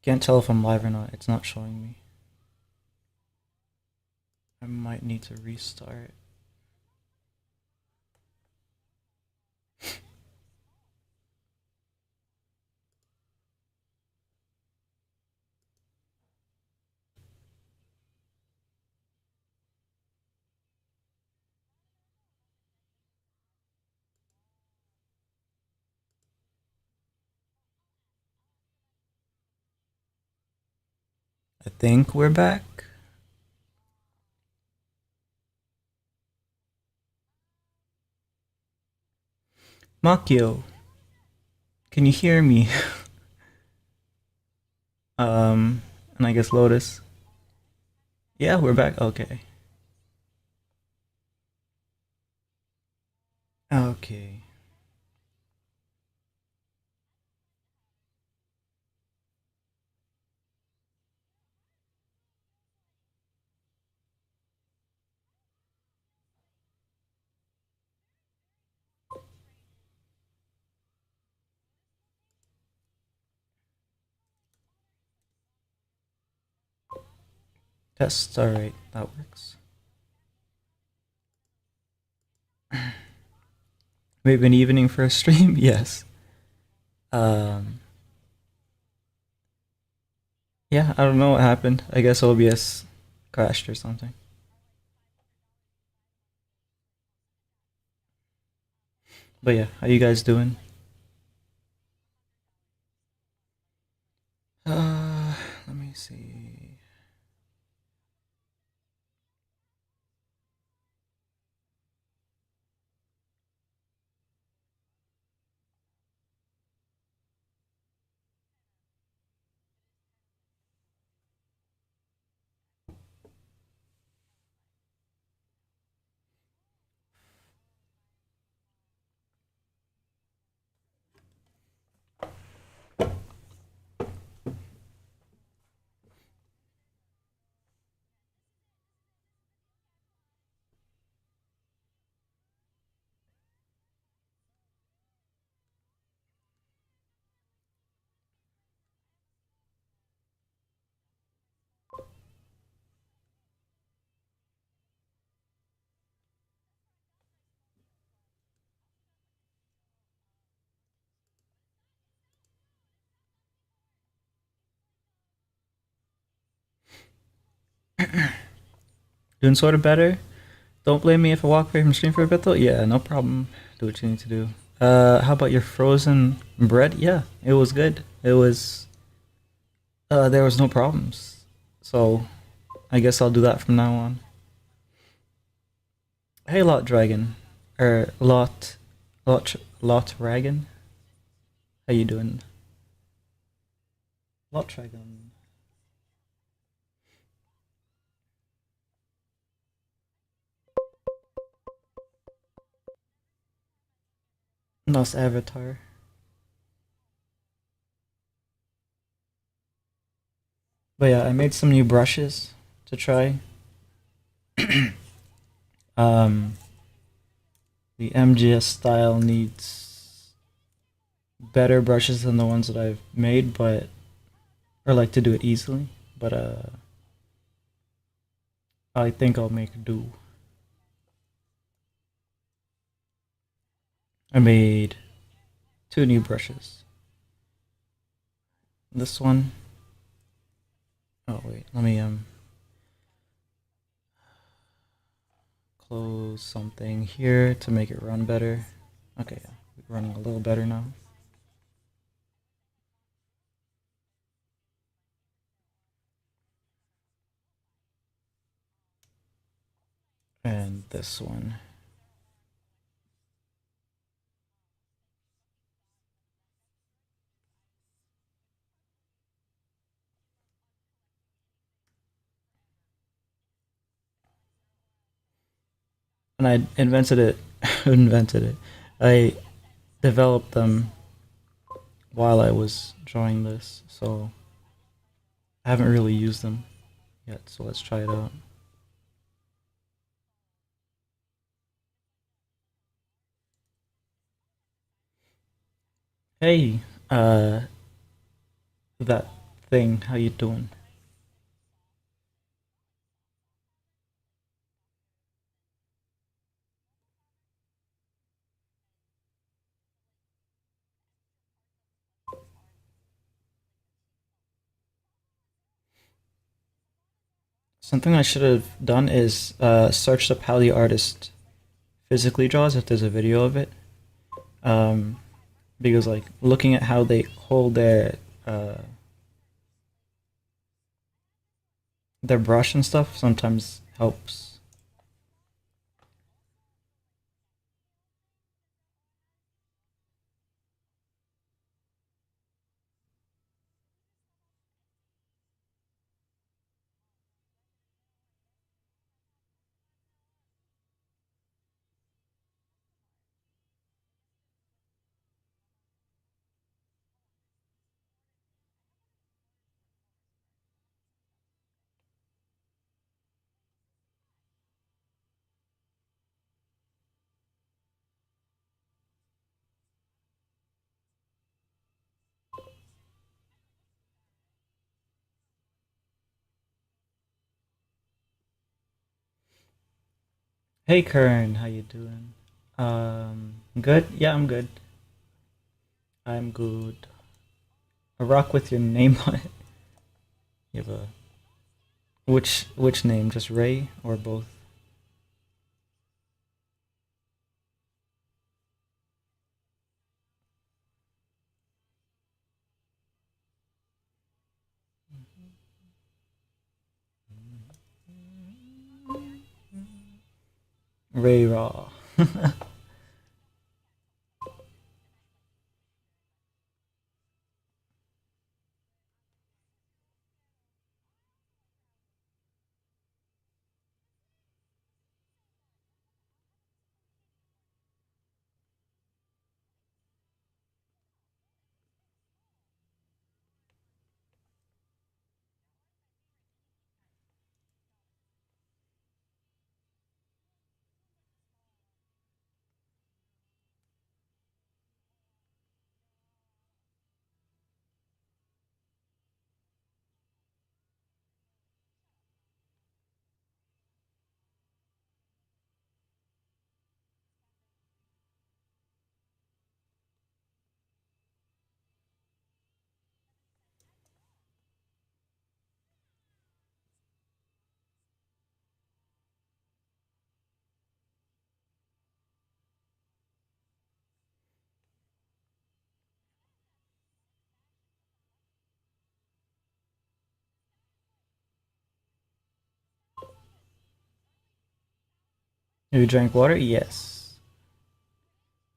Can't tell if I'm live or not. It's not showing me. I might need to restart. I think we're back. Makio, can you hear me? And I guess Lotus. Yeah, we're back. Okay. Okay. Test. Alright, that works. Maybe an evening for a stream? Yes. Um, yeah, I don't know what happened. I guess OBS crashed or something. But yeah, how you guys doing? Let me see. Doing sort of better? Don't blame me if I walk away from stream for a bit though. Yeah, no problem. Do what you need to do. How about your frozen bread? Yeah, it was good. It was there was no problems. So I guess I'll do that from now on. Hey Lot Dragon. Lot Dragon. How you doing? Lot Dragon. Nice avatar. But yeah, I made some new brushes to try. um the MGS style needs better brushes than the ones that I've made, but or like to do it easily. But I think I'll make do. I made two new brushes. This one. Oh wait, let me close something here to make it run better. Okay, yeah, running a little better now. And this one. And I invented it. invented it. I developed them while I was drawing this, so I haven't really used them yet. So let's try it out. Hey, uh, that thing. How you doing? Something I should have done is searched up how the artist physically draws if there's a video of it. Um, because like looking at how they hold their brush and stuff sometimes helps. Hey Kern, how you doing? Good? Yeah, I'm good. I'm good. A rock with your name on it. You have a which name? Just Ray or both? Ray Raw. You drank water? Yes.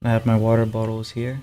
I have my water bottles here.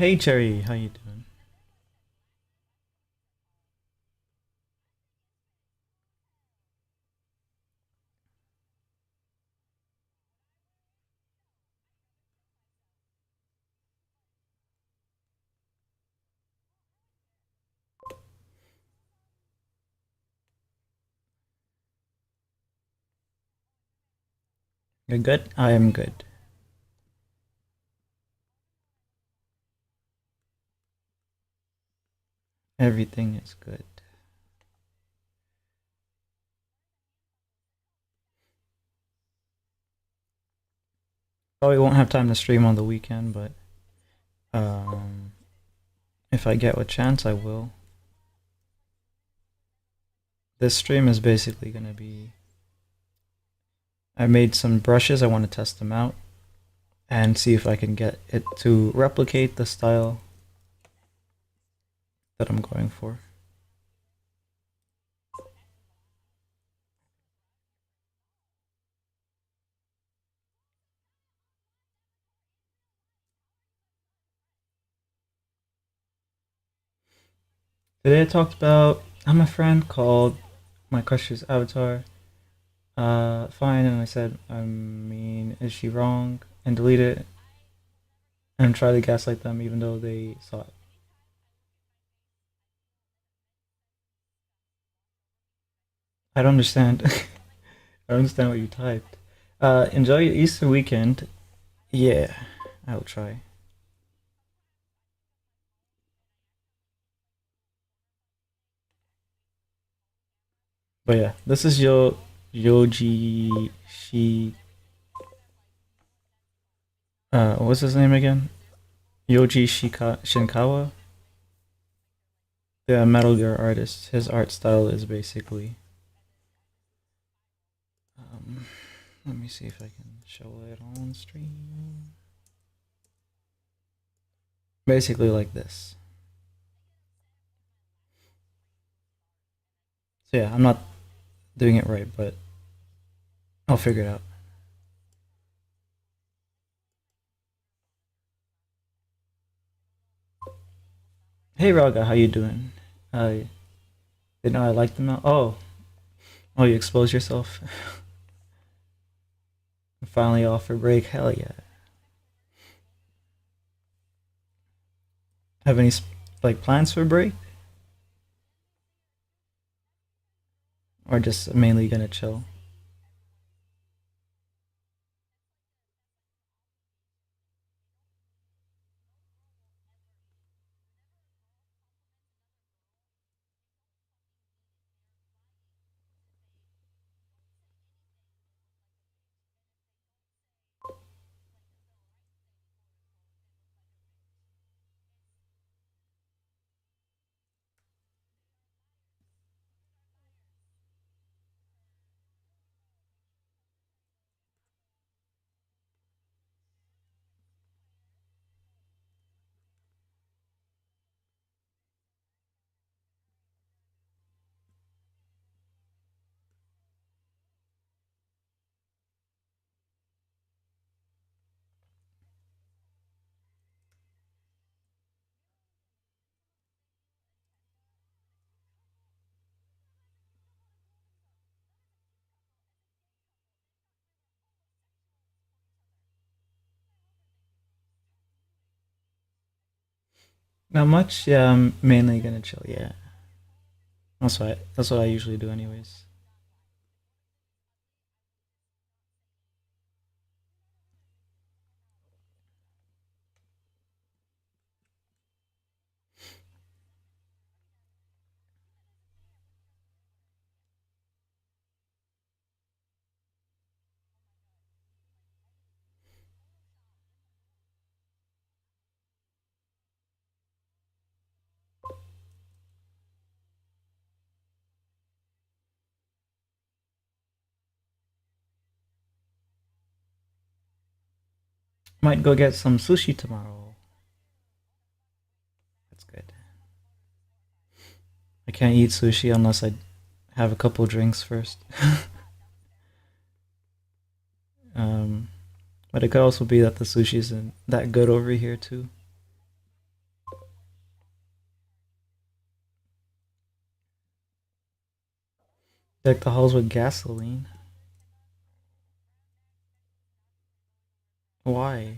Hey Cherry, how you doing? You're good? I am good. Everything is good. Probably won't have time to stream on the weekend, but um, if I get a chance, I will. This stream is basically gonna be I made some brushes. I want to test them out and see if I can get it to replicate the style that I'm going for. Today I talked about I'm a friend called my crush's avatar. Fine, and I said, I mean, is she wrong? And delete it and try to gaslight them even though they saw it. I don't understand. I don't understand what you typed. Enjoy your Easter weekend. Yeah, I'll try. But yeah, this is Yoji what's his name again? Shinkawa. Yeah, Metal Gear artist. His art style is basically um, let me see if I can show it on stream. Basically like this. So yeah, I'm not doing it right, but I'll figure it out. Hey Raga, how you doing? I didn't know I liked them now. Oh, you exposed yourself. Finally off for break. Hell yeah. Have any like plans for break, or just mainly gonna chill? Not much. Yeah, I'm mainly gonna chill. Yeah, that's what I usually do, anyways. Might go get some sushi tomorrow. That's good. I can't eat sushi unless I have a couple drinks first. um, but it could also be that the sushi isn't that good over here too. Deck the halls with gasoline. Why?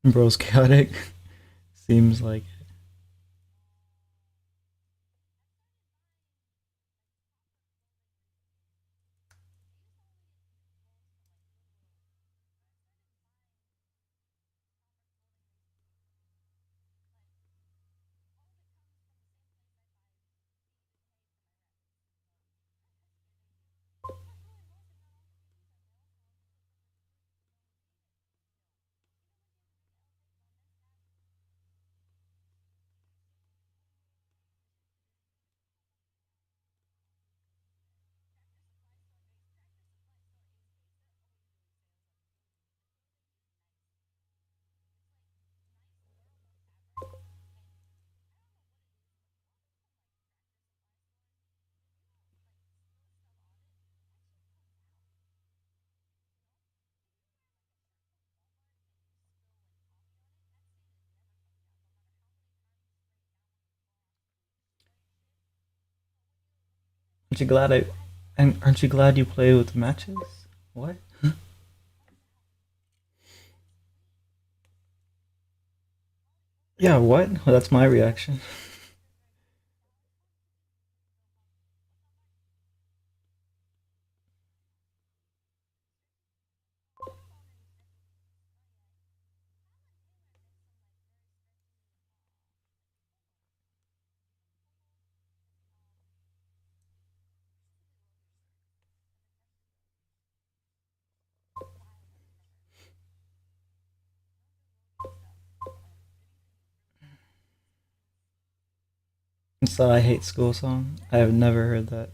Bro's chaotic. Seems like Aren't you glad I? And aren't you glad you play with matches? What? Yeah, what? Well, that's my reaction. It's the I Hate School song. I have never heard that.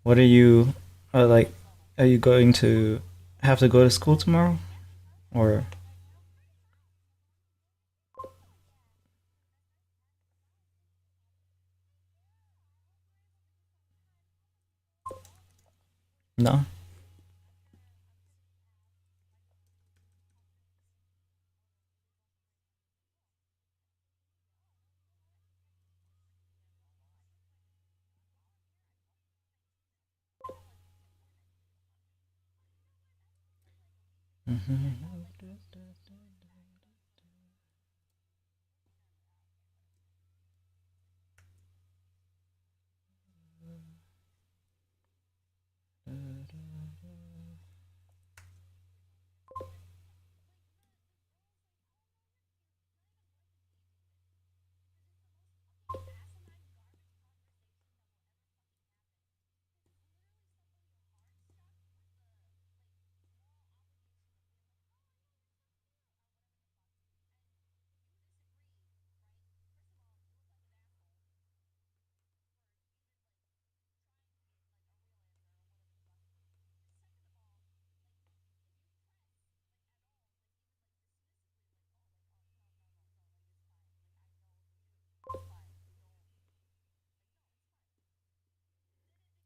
What are you, like, are you going to have to go to school tomorrow? Or, no? Mhm.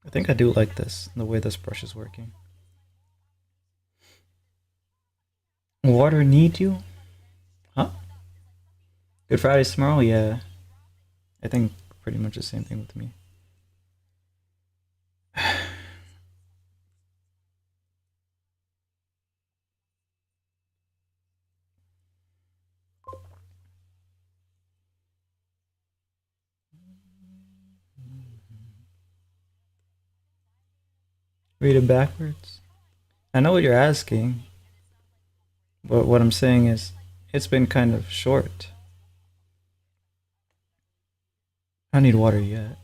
I think I do like this, the way this brush is working. Water need you? Huh? Good Friday tomorrow? Yeah. I think pretty much the same thing with me. Read it backwards. I know what you're asking, but what I'm saying is it's been kind of short. I don't need water yet.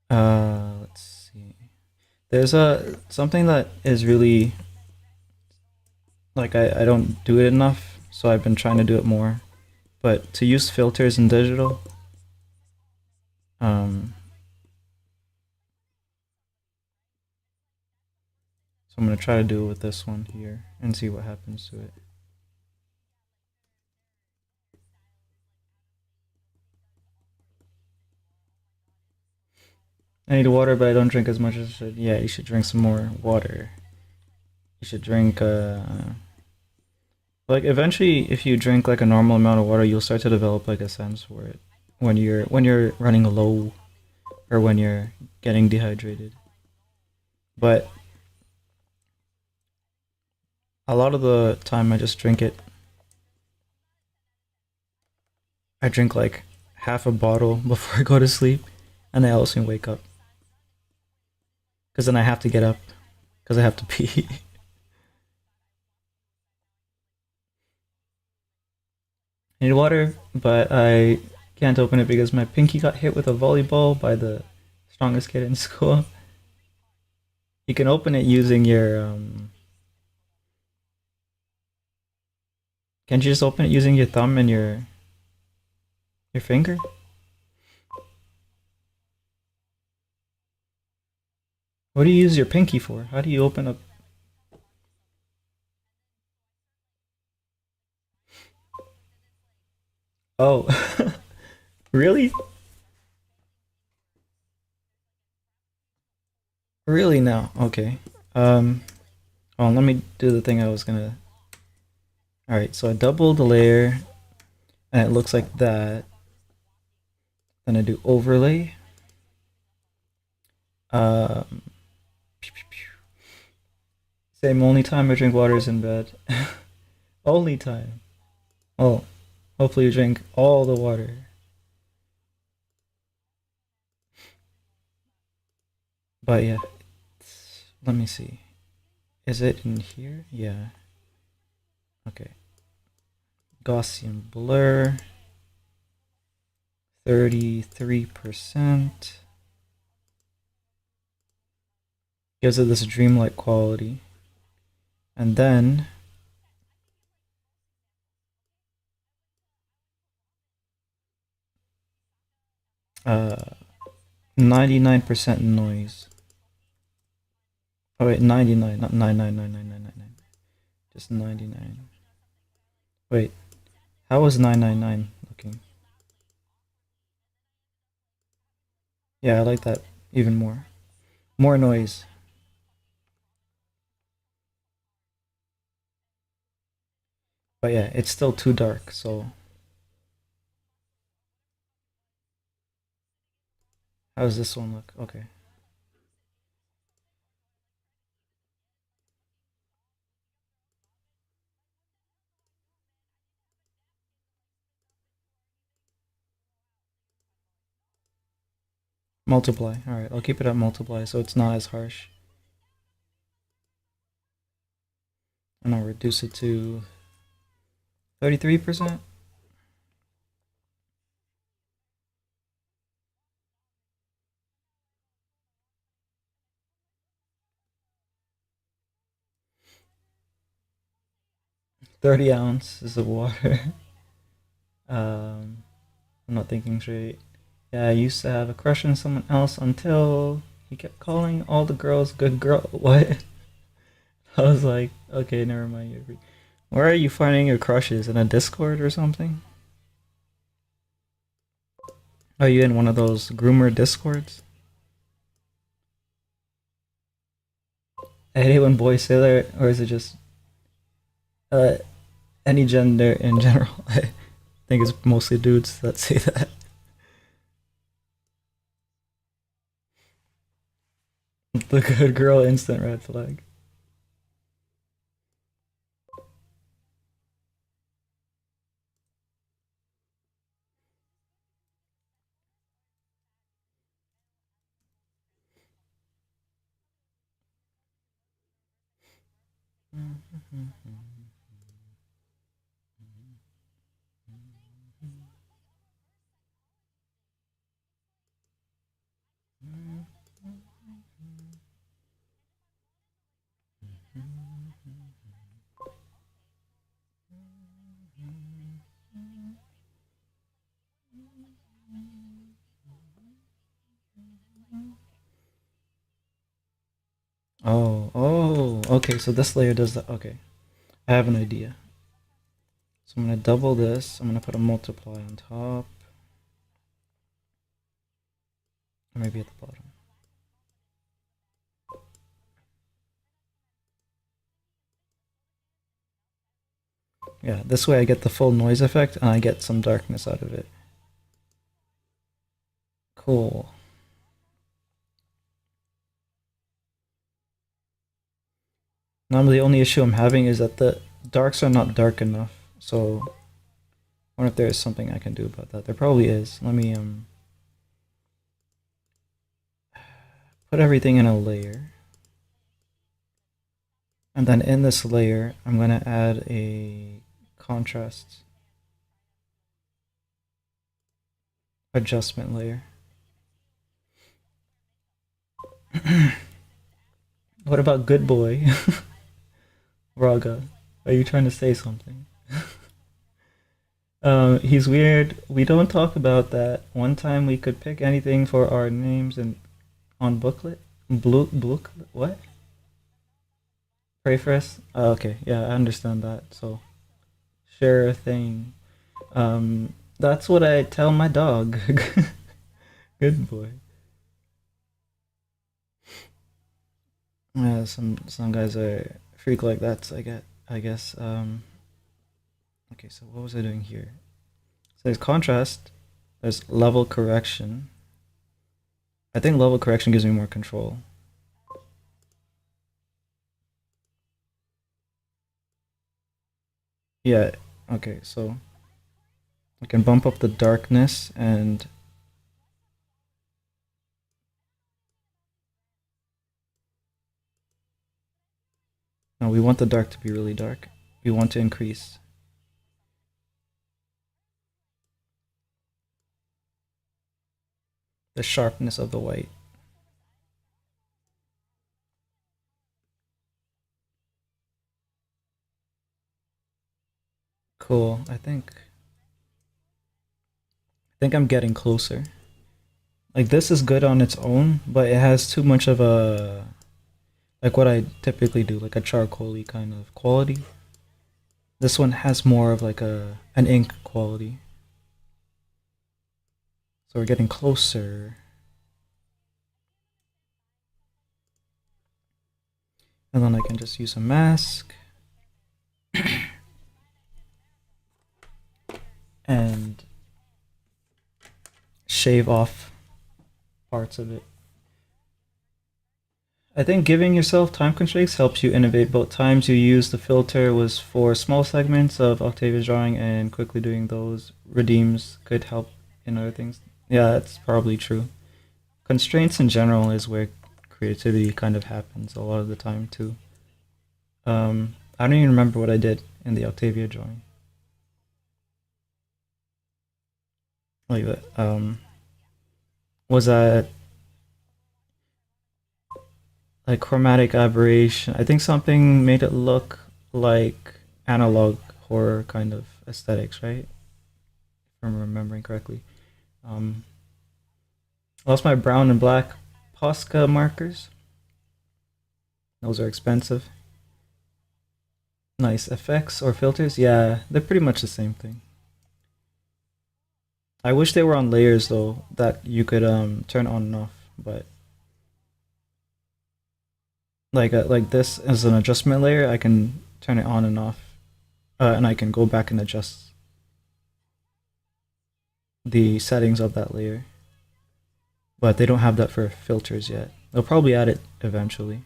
Let's see. There's a something that is really like I don't do it enough, so I've been trying to do it more. But to use filters in digital, um, so I'm gonna try to do it with this one here and see what happens to it. I need water, but I don't drink as much as I should. Yeah, you should drink some more water. You should drink like eventually if you drink like a normal amount of water, you'll start to develop like a sense for it when you're running low or when you're getting dehydrated. But a lot of the time I just drink it. I drink like half a bottle before I go to sleep and I also wake up because then I have to get up because I have to pee. I need water, but I can't open it because my pinky got hit with a volleyball by the strongest kid in school. You can open it using your can't you just open it using your thumb and your finger? What do you use your pinky for? How do you open up? Oh, really? Really now? Okay. Um, oh, let me do the thing I was gonna. All right, so I doubled the layer, and it looks like that. Then I do overlay. Um, Same, only time I drink water is in bed. Only time. Oh, hopefully you drink all the water. But yeah, let me see. Is it in here? Yeah. Okay. Gaussian blur. 33%. Gives it this dreamlike quality. And then 99% noise. Oh wait, 99, not 9999999. Just 99. Wait, how was 999 looking? Yeah, I like that even more. More noise. But yeah, it's still too dark, so how does this one look? Okay. Multiply. Alright, I'll keep it at multiply so it's not as harsh. And I'll reduce it to 33%. $30 ounces of water. I'm not thinking straight. Yeah, I used to have a crush on someone else until he kept calling all the girls good girl. What? I was like, okay, never mind. Where are you finding your crushes? In a Discord or something? Are you in one of those groomer Discords? I hate when boys say that, or is it just uh, any gender in general? I think it's mostly dudes that say that. The good girl instant red flag. Oh, okay, so this layer does that. Okay, I have an idea. So I'm gonna double this. I'm gonna put a multiply on top. Or maybe at the bottom. Yeah, this way I get the full noise effect and I get some darkness out of it. Cool. Now the only issue I'm having is that the darks are not dark enough. So I wonder if there is something I can do about that. There probably is. Let me put everything in a layer. And then in this layer, I'm gonna add a contrast adjustment layer. What about good boy? Raga, are you trying to say something? He's weird. We don't talk about that. One time we could pick anything for our names and on booklet. Booklet? What? Pray for us? Oh, okay, yeah, I understand that. So share a thing. That's what I tell my dog. Good boy. Yeah, some guys are freak like that. So I guess. Okay, so what was I doing here? So there's contrast. There's level correction. I think level correction gives me more control. Yeah, okay, so I can bump up the darkness and no, we want the dark to be really dark. We want to increase the sharpness of the white. Cool. I think I'm getting closer. Like this is good on its own, but it has too much of a like what I typically do, like a charcoaly kind of quality. This one has more of like a an ink quality. So we're getting closer. And then I can just use a mask and shave off parts of it. I think giving yourself time constraints helps you innovate. Both times you use the filter was for small segments of Octavia's drawing, and quickly doing those redeems could help in other things. Yeah, that's probably true. Constraints in general is where creativity kind of happens a lot of the time too. I don't even remember what I did in the Octavia drawing. Like that. Was that like chromatic aberration? I think something made it look like analog horror kind of aesthetics, right? If I'm remembering correctly. Um, I lost my brown and black Posca markers. Those are expensive. Nice effects or filters. Yeah, they're pretty much the same thing. I wish they were on layers though that you could turn on and off. But like this as an adjustment layer, I can turn it on and off, and I can go back and adjust the settings of that layer. But they don't have that for filters yet. They'll probably add it eventually.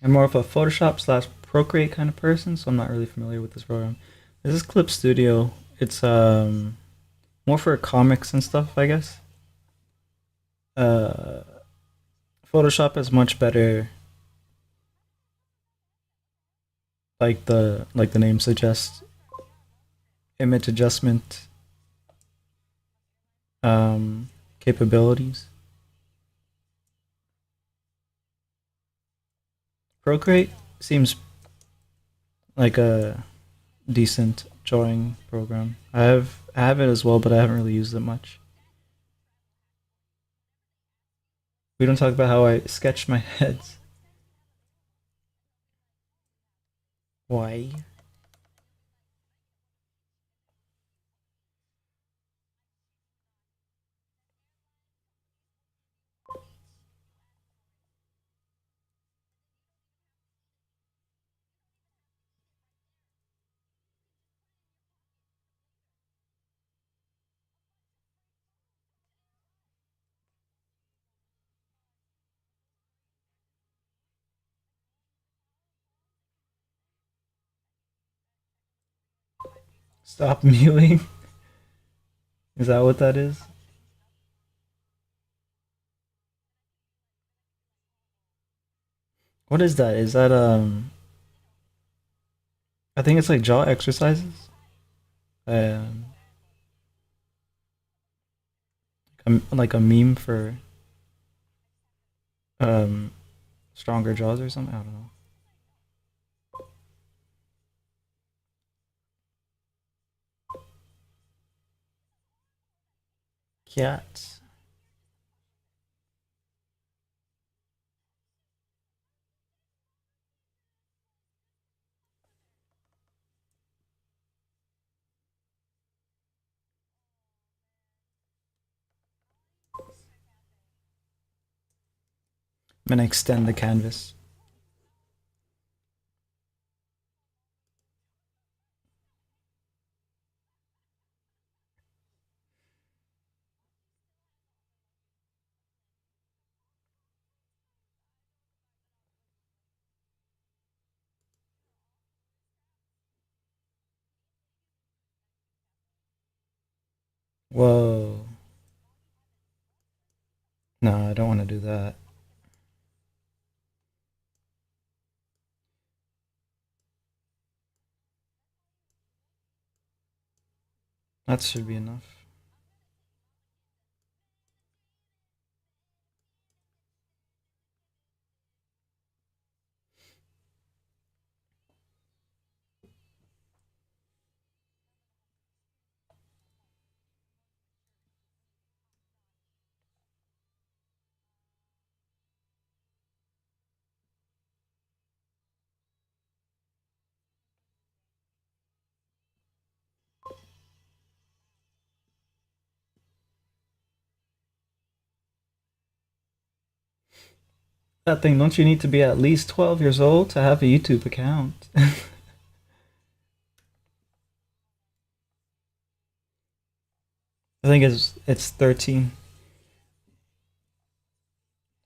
I'm more of a Photoshop slash Procreate kind of person, so I'm not really familiar with this program. This is Clip Studio. It's more for comics and stuff, I guess. Uh, Photoshop is much better, like the name suggests, image adjustment capabilities. Procreate seems like a decent drawing program. I have it as well, but I haven't really used it much. We don't talk about how I sketched my heads. Why? Stop mewing. Is that what that is? What is that? Is that I think it's like jaw exercises. Um, like a meme for um stronger jaws or something. I don't know. Cats. I'm gonna extend the canvas. Whoa. No, I don't want to do that. That should be enough. That thing, don't you need to be at least 12 years old to have a YouTube account? I think it's 13,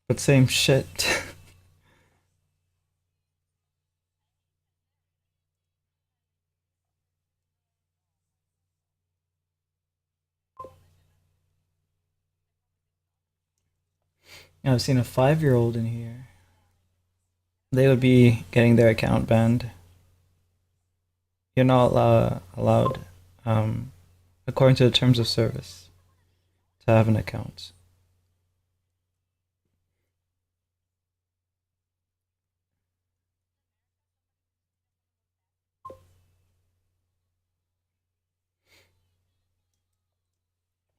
but same shit. Yeah, I've seen a 5-year-old in here. They would be getting their account banned. You're not allowed, um, according to the terms of service, to have an account.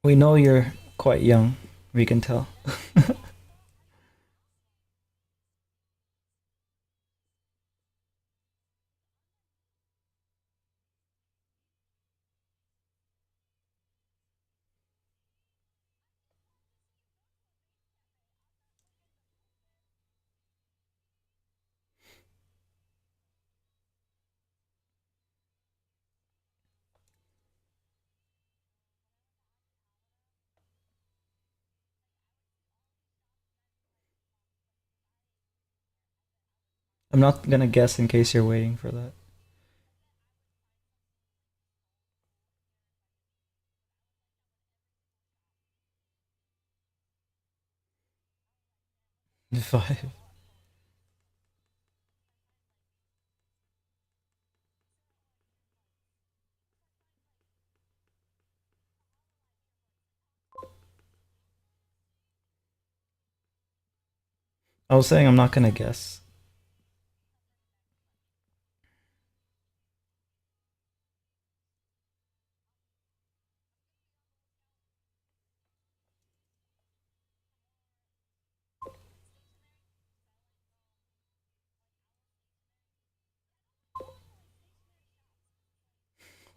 We know you're quite young. We can tell. I'm not gonna guess in case you're waiting for that. 5. I was saying I'm not gonna guess.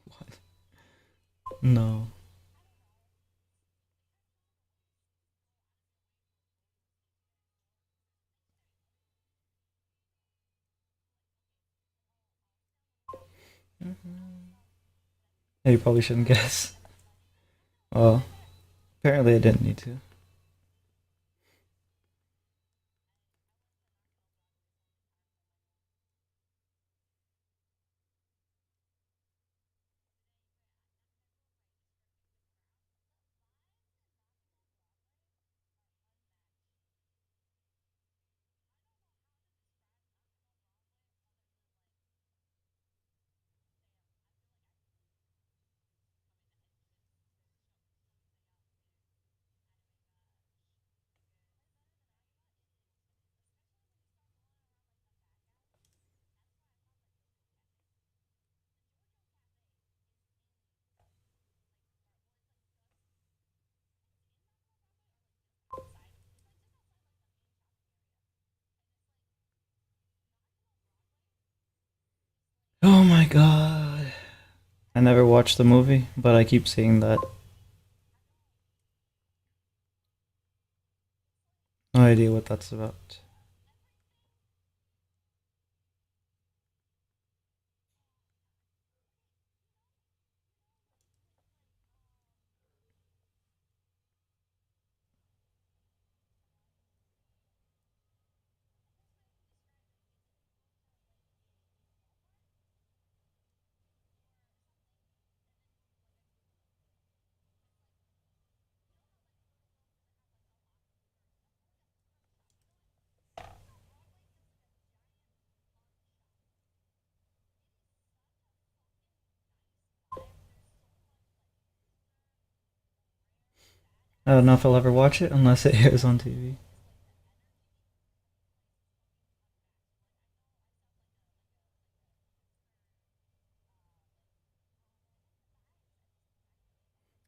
What? No. Yeah, you probably shouldn't guess. Well, apparently I didn't need to. Oh my god. I never watched the movie, but I keep seeing that. No idea what that's about. I don't know if I'll ever watch it unless it airs on TV.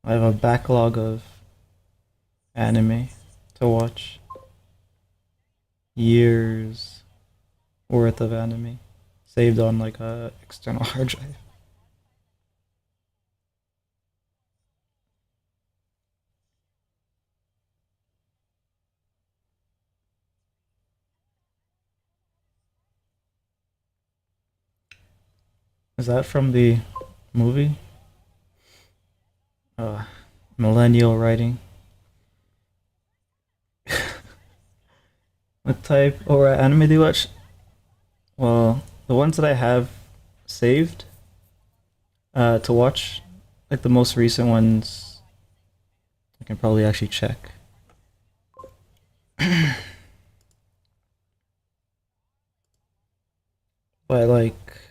I have a backlog of anime to watch. Years worth of anime saved on like a external hard drive. Is that from the movie? Uh, Millennial writing. What type or anime do you watch? Well, the ones that I have saved to watch, like the most recent ones, I can probably actually check. But like,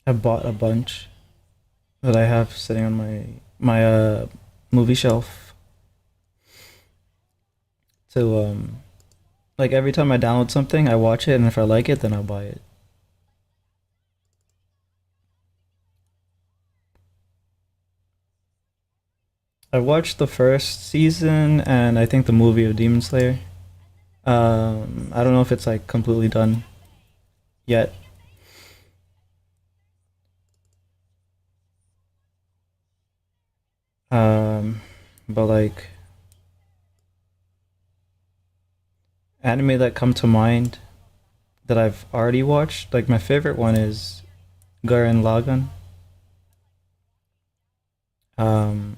I bought a bunch that I have sitting on my movie shelf to like every time I download something, I watch it, and if I like it, then I'll buy it. I watched the first season and I think the movie of Demon Slayer. I don't know if it's like completely done yet. Um, but like anime that come to mind that I've already watched, like my favorite one is Gurren Lagann. Um,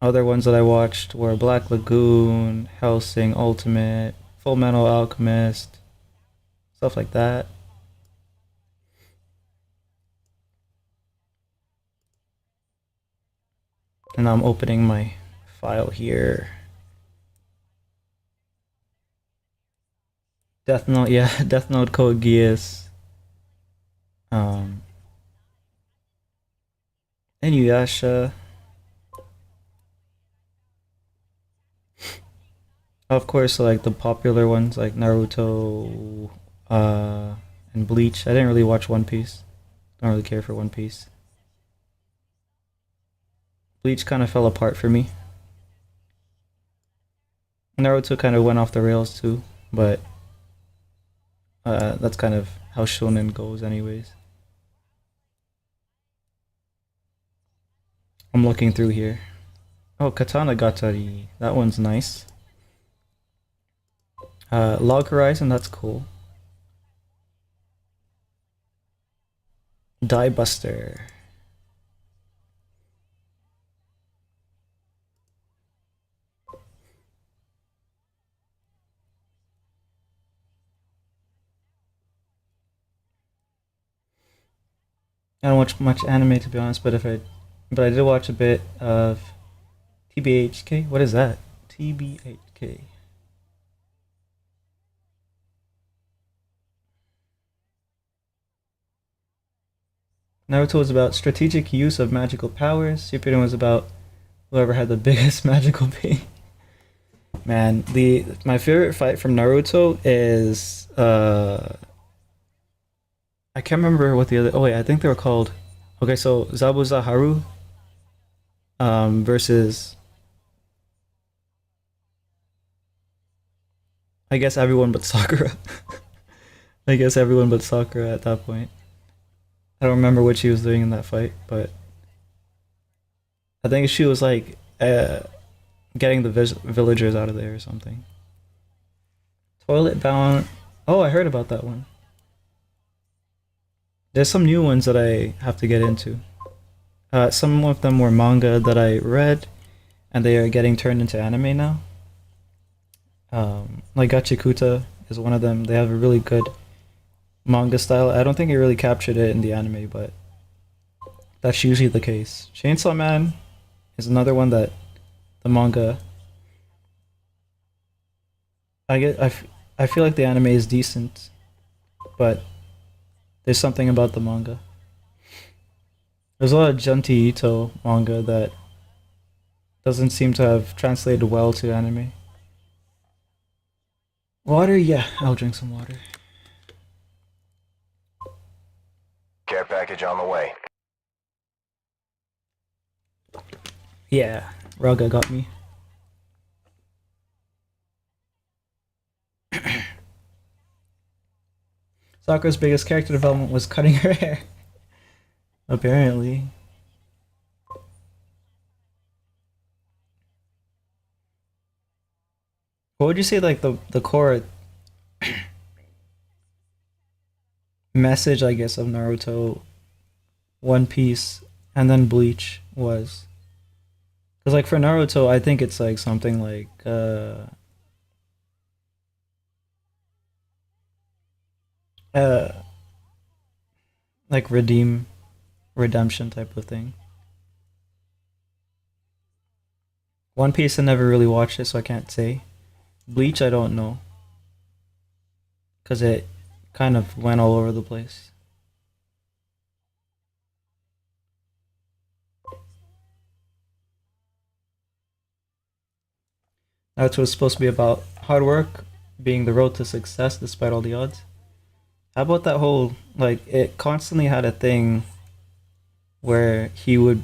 Other ones that I watched were Black Lagoon, Hellsing Ultimate, Full Metal Alchemist, stuff like that. And I'm opening my file here. Death Note, yeah, Death Note Code Geass. Um, Inuyasha. Of course, like the popular ones like Naruto, uh, and Bleach. I didn't really watch One Piece. Don't really care for One Piece. Bleach kind of fell apart for me. Naruto kind of went off the rails too, but that's kind of how shonen goes, anyways. I'm looking through here. Oh, Katana Gatari. That one's nice. Log Horizon, that's cool. Die Buster. I don't watch much anime to be honest, but I did watch a bit of TBHK. What is that? TBHK. Naruto was about strategic use of magical powers. Shippuden was about whoever had the biggest magical pain. Man, the my favorite fight from Naruto is I can't remember what the other. Oh wait, I think they were called. Okay, so Zabuza versus I guess everyone but Sakura. I guess everyone but Sakura at that point. I don't remember what she was doing in that fight, but I think she was like getting the villagers out of there or something. Toilet bound. Oh, I heard about that one. There's some new ones that I have to get into. Some of them were manga that I read, and they are getting turned into anime now. Like Gachikuta is one of them. They have a really good manga style. I don't think it really captured it in the anime, but that's usually the case. Chainsaw Man is another one that the manga. I feel like the anime is decent, but there's something about the manga. There's a lot of Junti Ito manga that doesn't seem to have translated well to anime. Water, yeah, I'll drink some water. Care package on the way. Yeah, Raga got me. Sakura's biggest character development was cutting her hair. Apparently. What would you say like the core message, I guess, of Naruto, One Piece, and then Bleach was? Because like for Naruto, I think it's like something uh like redemption type of thing. One Piece I never really watched it, so I can't say. Bleach I don't know, because it kind of went all over the place. Naruto was supposed to be about hard work, being the road to success despite all the odds. How about that whole like it constantly had a thing where he would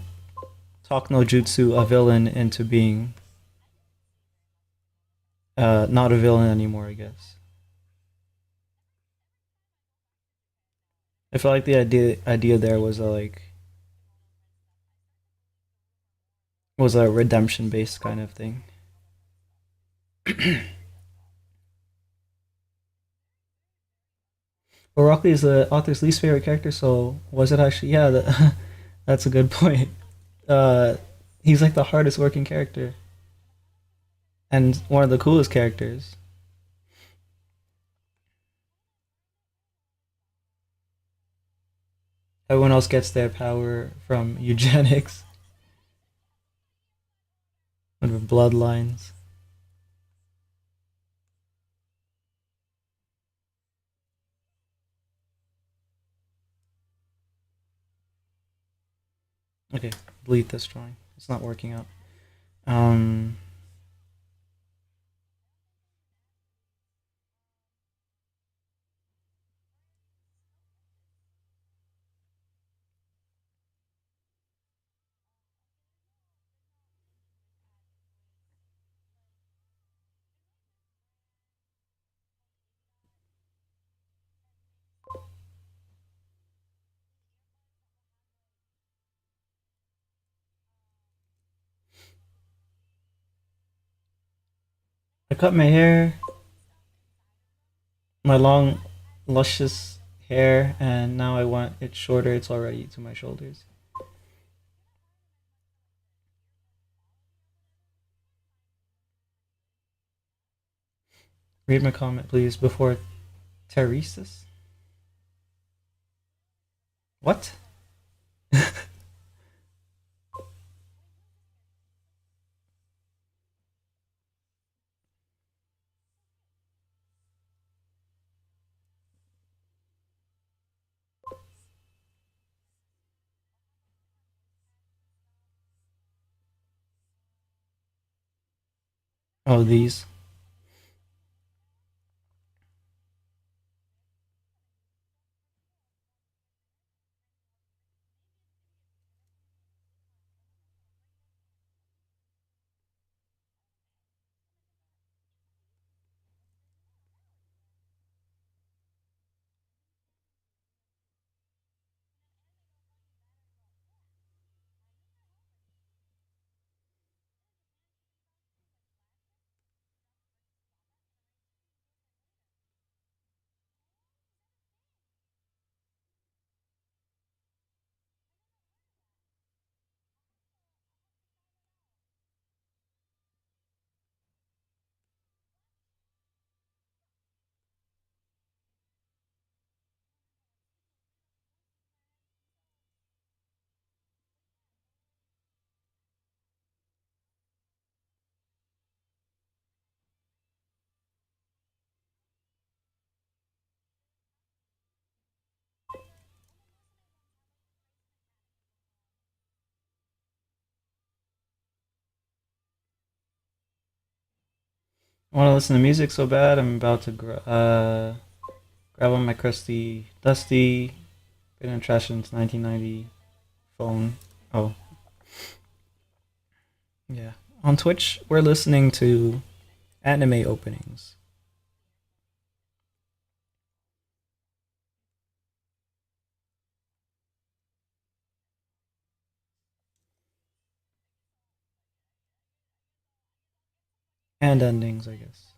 talk no jutsu a villain into being not a villain anymore, I guess. I feel like the idea there was was a redemption based kind of thing. But Rock Lee is the author's least favorite character, so was it actually? Yeah, that's a good point. Uh, he's like the hardest working character and one of the coolest characters. Everyone else gets their power from eugenics and bloodlines. Okay, delete this drawing. It's not working out. Um, I cut my hair, my long, luscious hair, and now I want it shorter. It's already to my shoulders. Read my comment, please, before Teresis. What? Oh, these. I want to listen to music so bad. I'm about to grab on my crusty, dusty, been in trash since 1990 phone. Oh, yeah. On Twitch, we're listening to anime openings. And endings, I guess.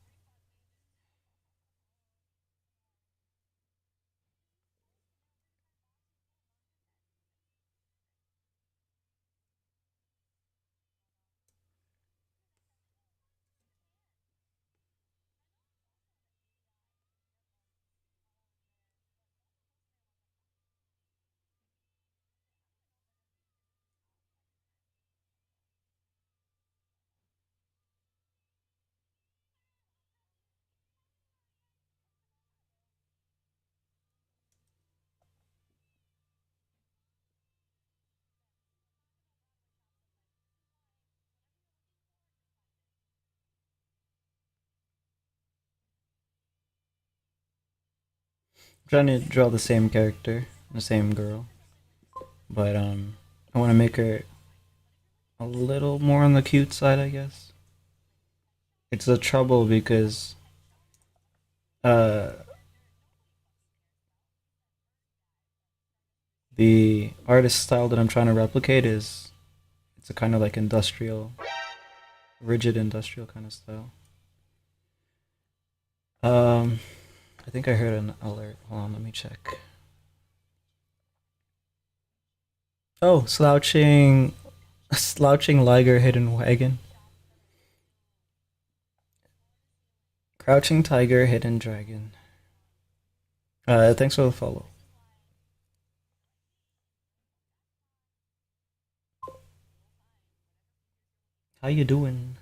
I'm trying to draw the same character, the same girl, but I want to make her a little more on the cute side, I guess. It's a trouble because uh the artist style that I'm trying to replicate is it's a kind of like industrial, rigid industrial kind of style. Um, I think I heard an alert. Hold on, let me check. Oh, slouching liger, hidden wagon, crouching tiger, hidden dragon. Thanks for the follow. How you doing?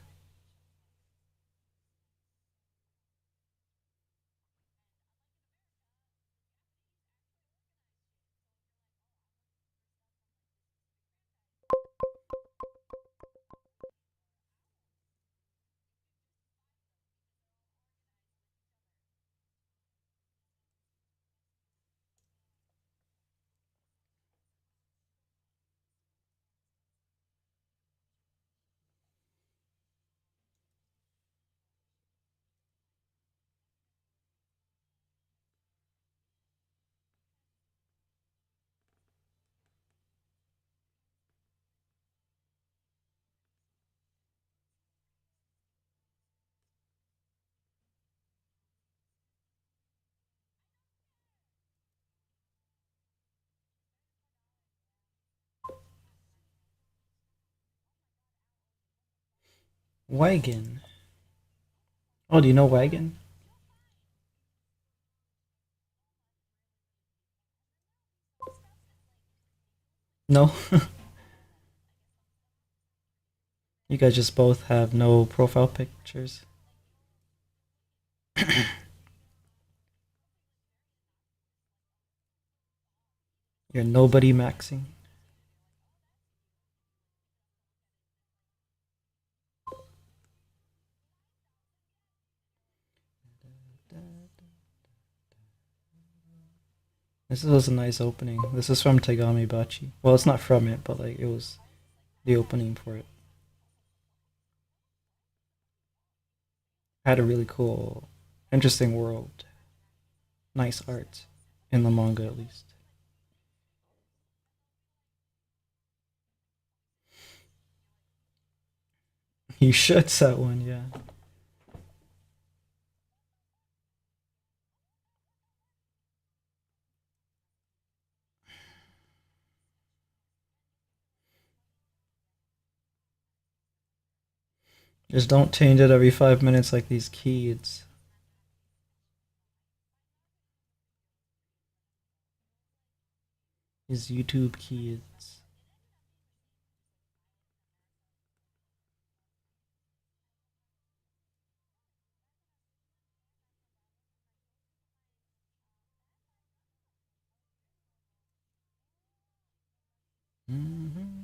Wagon. Oh, do you know wagon? No. You guys just both have no profile pictures. You're nobody maxing. This was a nice opening. This is from Tegami Bachi. Well, it's not from it, but like it was the opening for it. Had a really cool, interesting world. Nice art in the manga, at least. You should set one, yeah. Just don't change it every 5 minutes like these kids. These YouTube kids. Mm-hmm.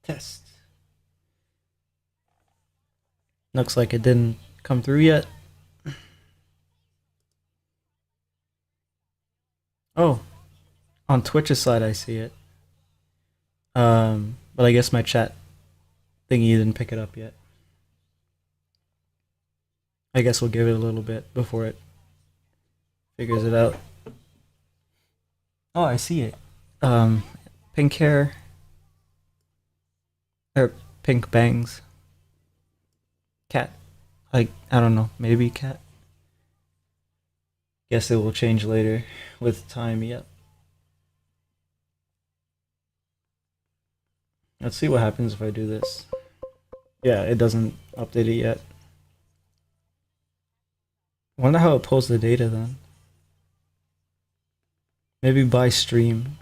Test. Looks like it didn't come through yet. Oh, on Twitch's side I see it. But I guess my chat thingy didn't pick it up yet. I guess we'll give it a little bit before it figures it out. Oh, I see it. Um, Pink hair or pink bangs. Cat. I don't know. Maybe cat. Guess it will change later with time. Yep. Let's see what happens if I do this. Yeah, it doesn't update it yet. Wonder how it pulls the data then. Maybe by stream,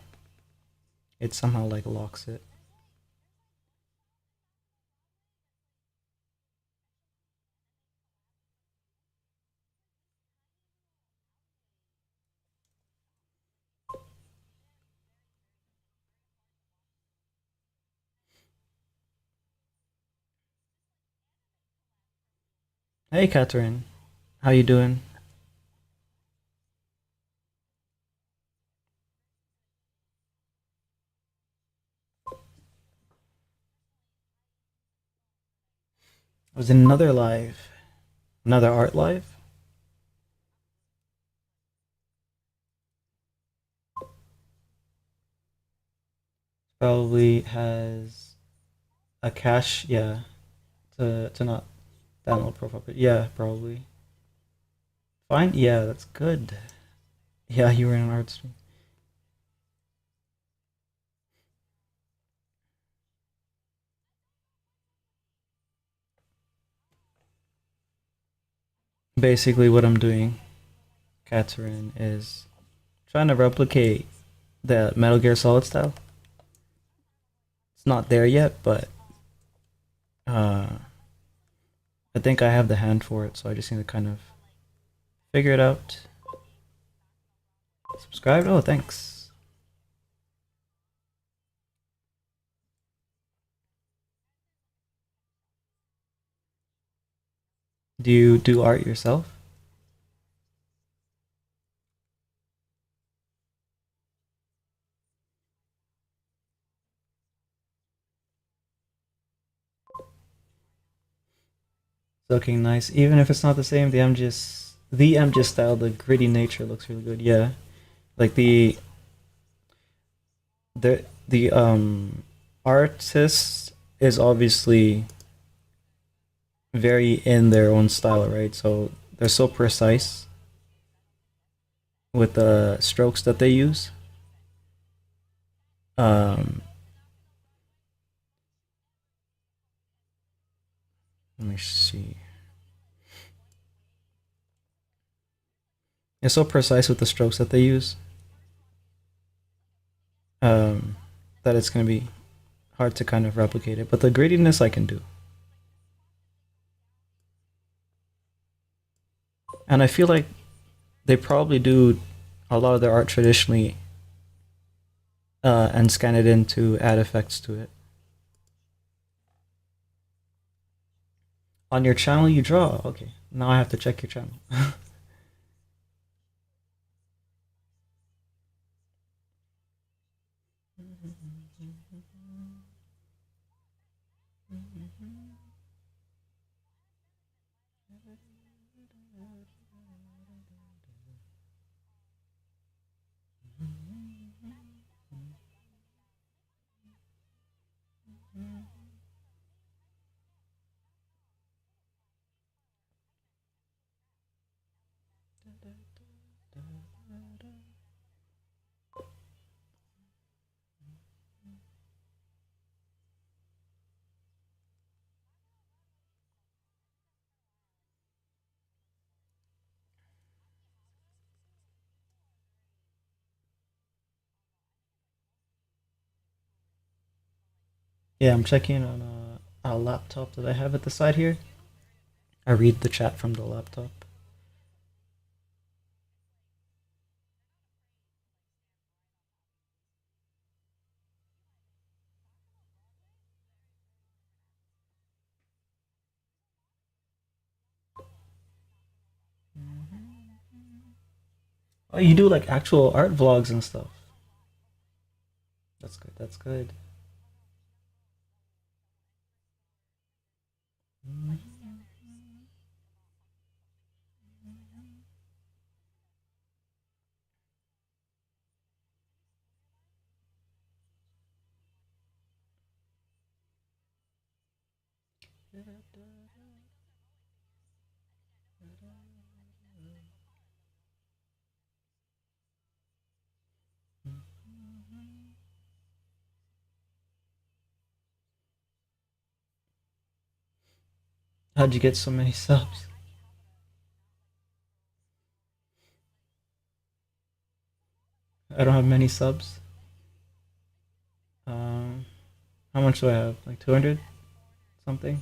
it somehow like locks it. Hey, Catherine, how you doing? I was in another live, another art live. Probably has a cache, yeah, to not download profile. But yeah, probably. Fine, yeah, that's good. Yeah, you were in an art stream. Basically, what I'm doing, Catherine, is trying to replicate the Metal Gear Solid style. It's not there yet, but uh, I think I have the hand for it, so I just need to kind of figure it out. Subscribe? Oh, thanks. Do you do art yourself? It's looking nice, even if it's not the same. The MGS style, the gritty nature looks really good. Yeah, like the artist is obviously very in their own style, right? So they're so precise with the strokes that they use. Um, Let me see. It's so precise with the strokes that they use, um, that it's gonna be hard to kind of replicate it. But the grittiness I can do, and I feel like they probably do a lot of their art traditionally, and scan it in to add effects to it. On your channel, you draw. Okay, now I have to check your channel. Yeah, I'm checking on a laptop that I have at the side here. I read the chat from the laptop. Oh, you do like actual art vlogs and stuff. That's good. That's good. How'd you get so many subs? I don't have many subs. Um, how much do I have? Like 200 something?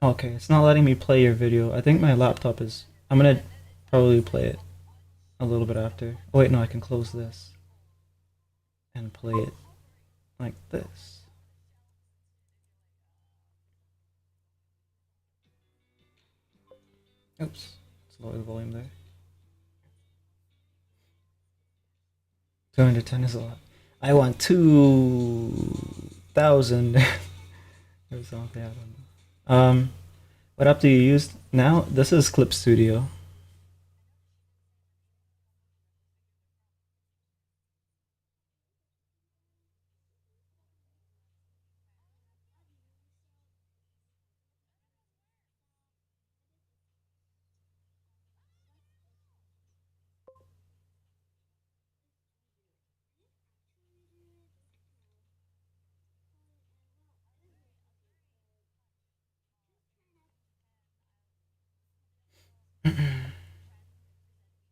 Okay, it's not letting me play your video. I think my laptop is. I'm gonna probably play it a little bit after. Oh, wait, no, I can close this and play it like this. Oops, let's lower the volume there. 210 is a lot. I want 2,000 or something. I don't know. What app do you use now? This is Clip Studio.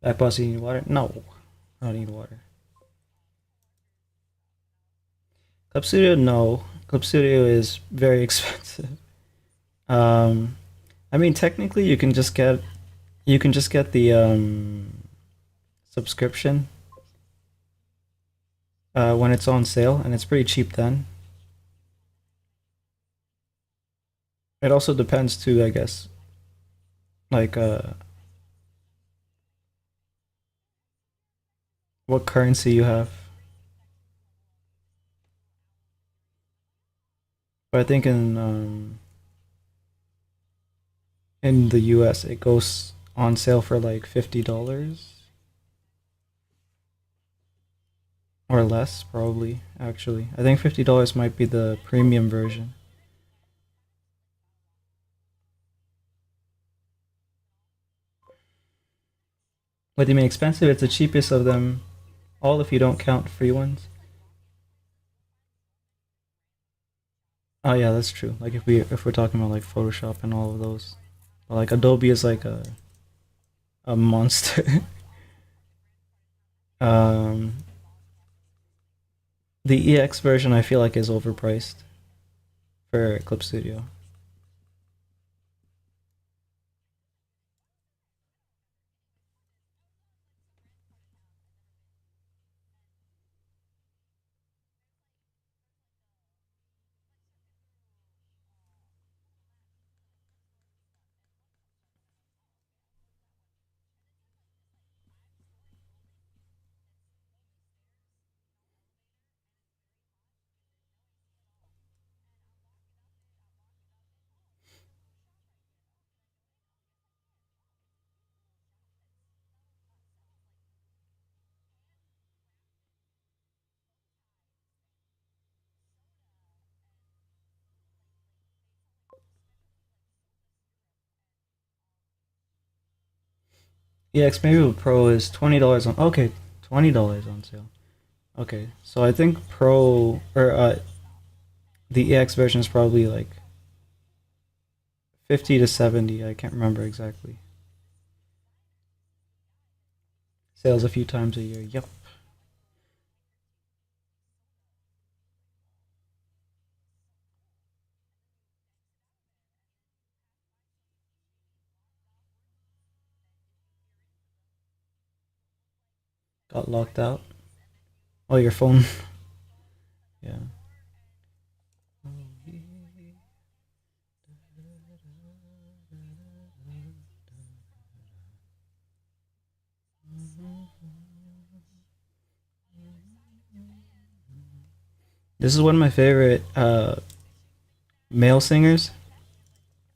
Back boss, you need water? No, I don't need water. Clip Studio, no. Clip Studio is very expensive. Um, I mean, technically, you can just get the subscription when it's on sale, and it's pretty cheap then. It also depends too, I guess, like what currency you have. But I think in the US it goes on sale for like $50 or less, probably. Actually, I think $50 might be the premium version. What do you mean expensive? It's the cheapest of them all if you don't count free ones. Oh yeah, that's true. Like if we're talking about like Photoshop and all of those, but like Adobe is like a monster. um, the EX version I feel like is overpriced for Clip Studio. EX maybe Pro is $20 on. Okay, $20 on sale. Okay, so I think Pro or the EX version is probably like 50 to 70. I can't remember exactly. Sales a few times a year. Yep. Got locked out. Oh, your phone. Yeah. This is one of my favorite male singers.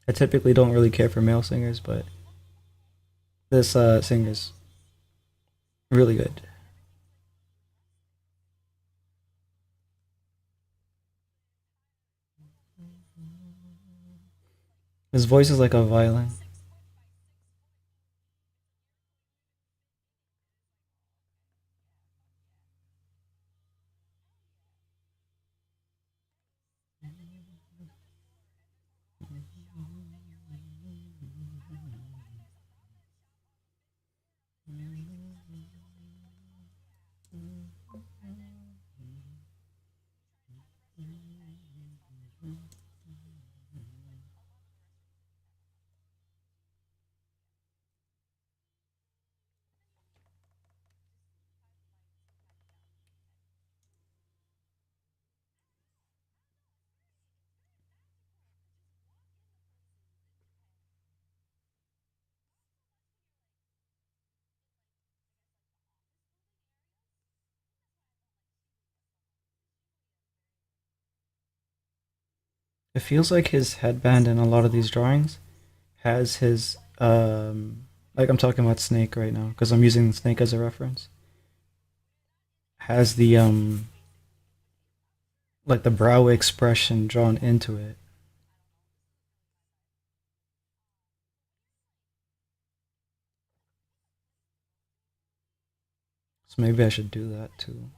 I typically don't really care for male singers, but this singer's really good. His voice is like a violin. It feels like his headband in a lot of these drawings has his like I'm talking about Snake right now because I'm using Snake as a reference. Has the like the brow expression drawn into it. So maybe I should do that too.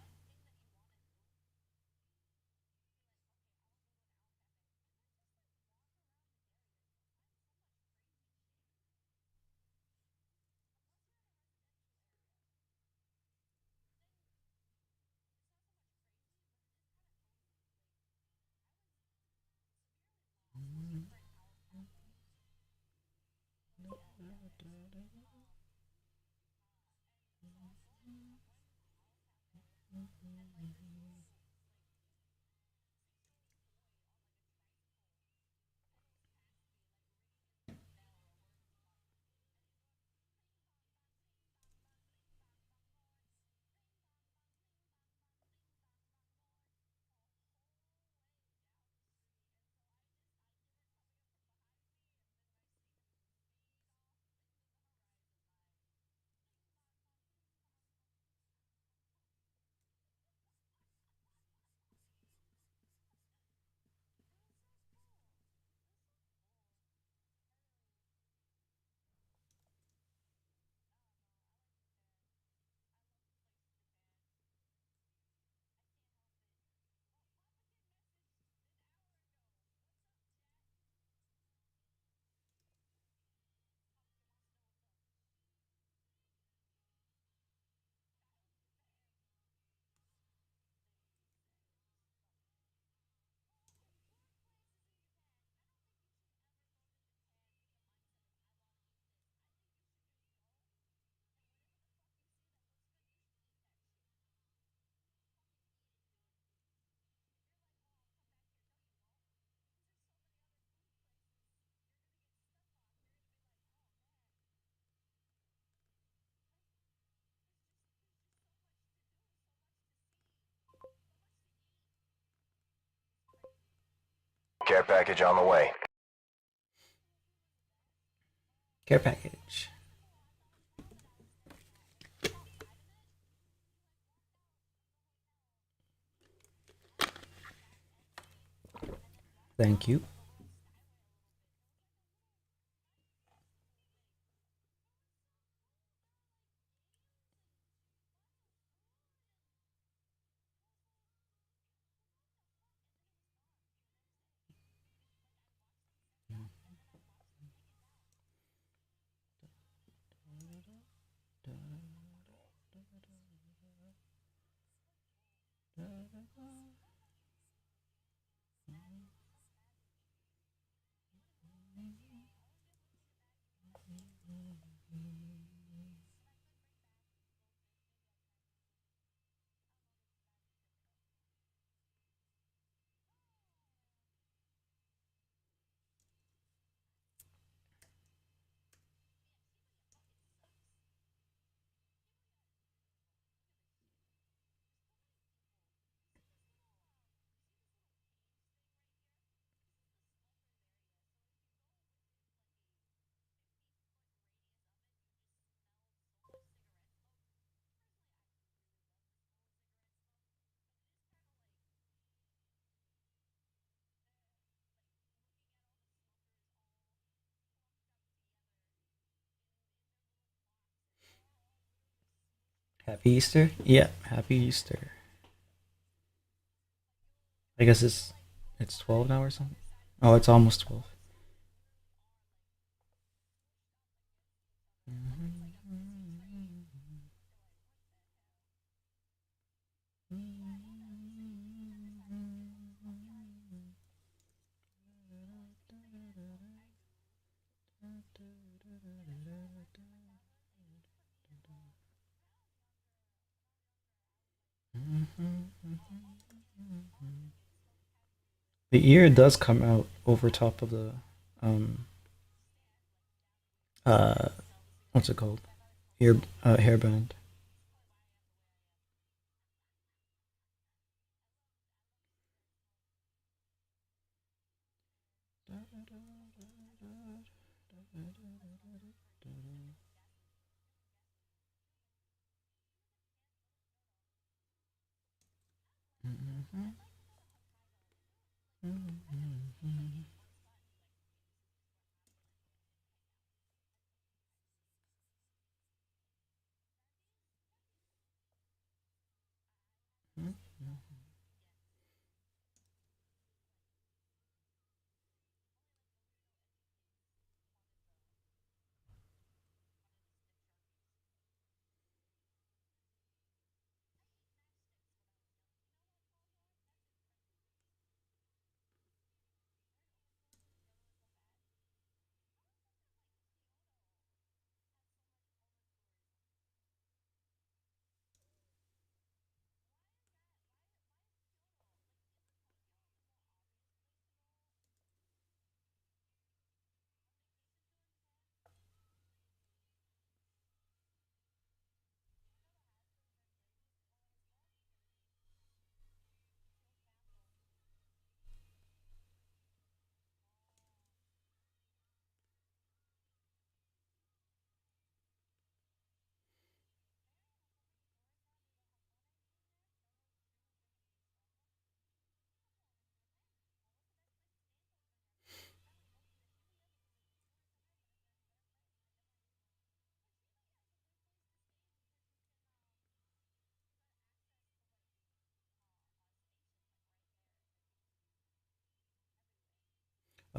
Care package on the way. Care package. Thank you. Happy Easter? Yeah, happy Easter. I guess it's 12 now or something. Oh, it's almost 12. The ear does come out over top of the um uh what's it called? Ear hairband.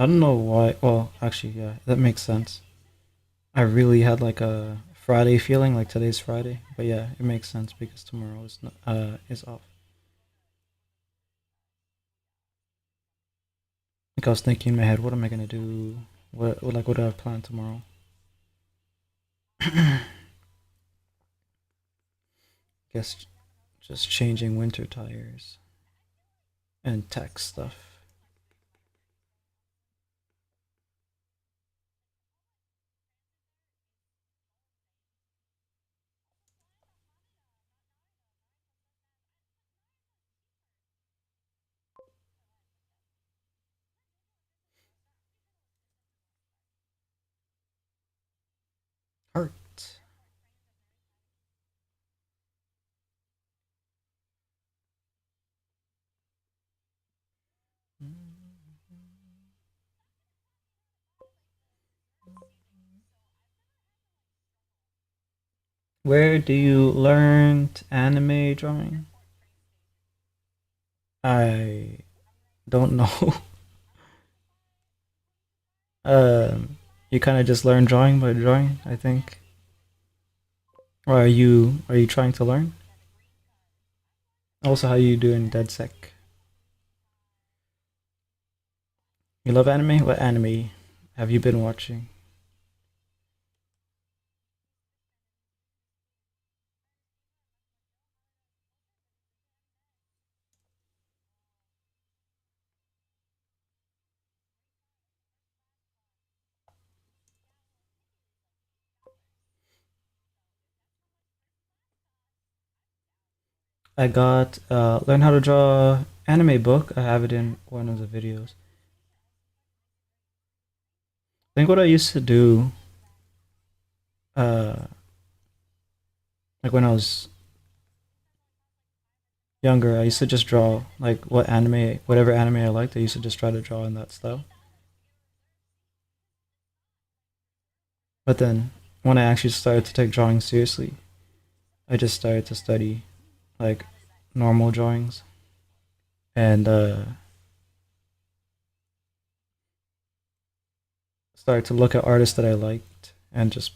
I don't know why. Well, actually, yeah, that makes sense. I really had like a Friday feeling, like today's Friday. But yeah, it makes sense because tomorrow is off. Like I was thinking in my head, what am I gonna do? What do I have planned tomorrow? Guess just changing winter tires and tech stuff. Art. Where do you learn anime drawing? I don't know. You kind of just learn drawing by drawing, I think. Or are you trying to learn? Also, how you doing, Dead Sec? You love anime? What anime have you been watching? I got learn how to draw anime book. I have it in one of the videos. I think what I used to do, uh, like when I was younger, I used to just draw like whatever anime I liked. I used to just try to draw in that style. But then when I actually started to take drawing seriously, I just started to study like normal drawings and started to look at artists that I liked and just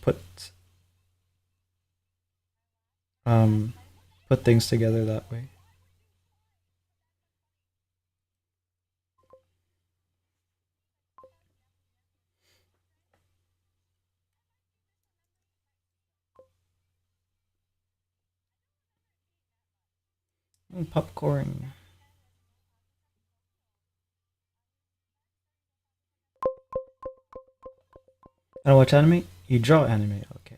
um put things together that way. Popcorn. I don't watch anime. You draw anime, okay?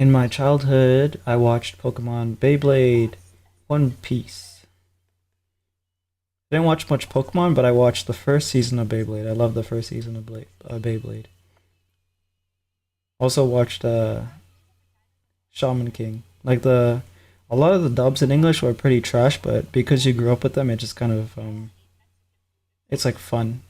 In my childhood, I watched Pokemon, Beyblade, One Piece. I didn't watch much Pokemon, but I watched the first season of Beyblade. I love the first season of Beyblade. Also watched Shaman King. A lot of the dubs in English were pretty trash, but because you grew up with them, it just kind of it's like fun.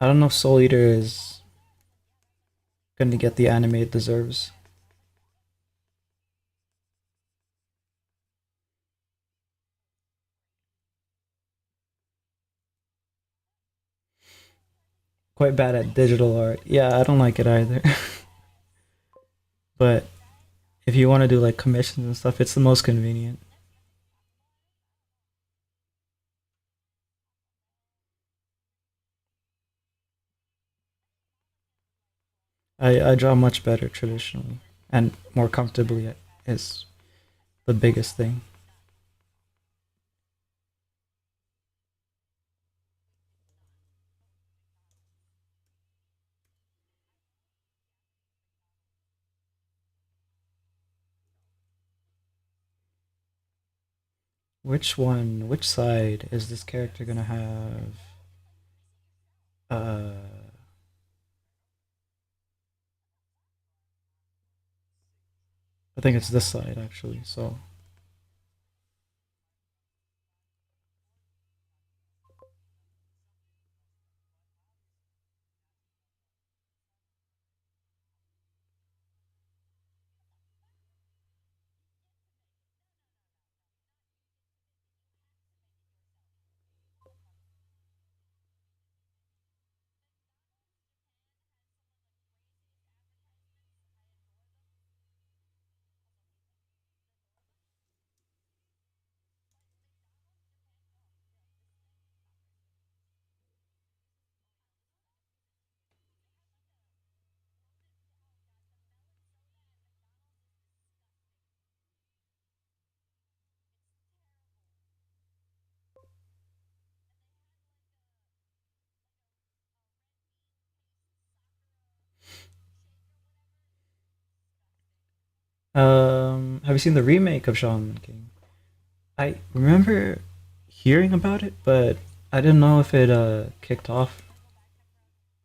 I don't know if Soul Eater is going to get the anime it deserves. Quite bad at digital art. Yeah, I don't like it either. But if you want to do like commissions and stuff, it's the most convenient. I draw much better traditionally and more comfortably is the biggest thing. Which side is this character gonna have? Uh, I think it's this side actually. So have you seen the remake of Shaman King? I remember hearing about it, but I didn't know if it kicked off.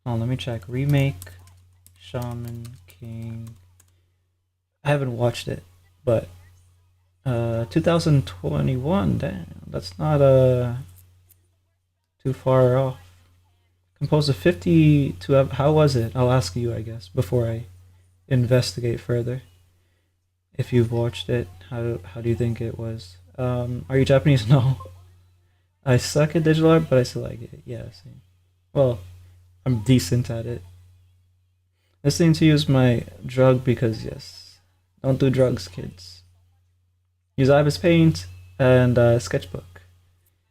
Oh, let me check. Remake Shaman King. I haven't watched it, but 2021. Damn, that's not too far off. Composed of 52. How was it? I'll ask you, I guess, before I investigate further. If you've watched it, how do you think it was? Are you Japanese? No. I suck at digital art, but I still like it. Yeah, same. Well, I'm decent at it. Listening to you is my drug because yes, don't do drugs, kids. Use Ibis Paint and Sketchbook.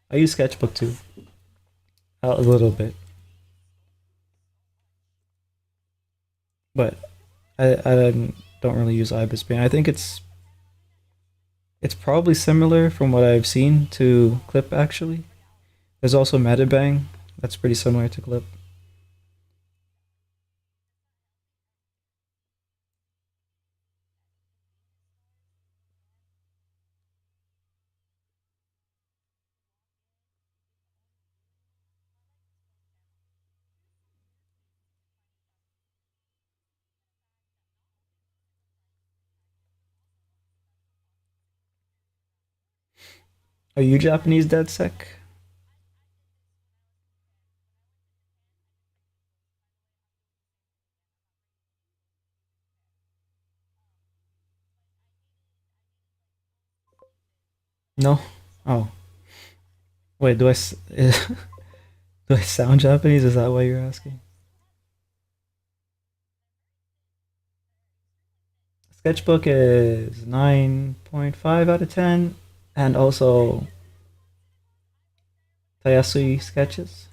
I use Sketchbook too, a little bit, but I don't really use Ibis Paint. I think it's It's probably similar from what I've seen to Clip actually. There's also Metabang. That's pretty similar to Clip. Are you Japanese, DedSec? No. Oh, wait. Do I sound Japanese? Is that why you're asking? Sketchbook is 9.5 out of 10, and also Tayasui sketches.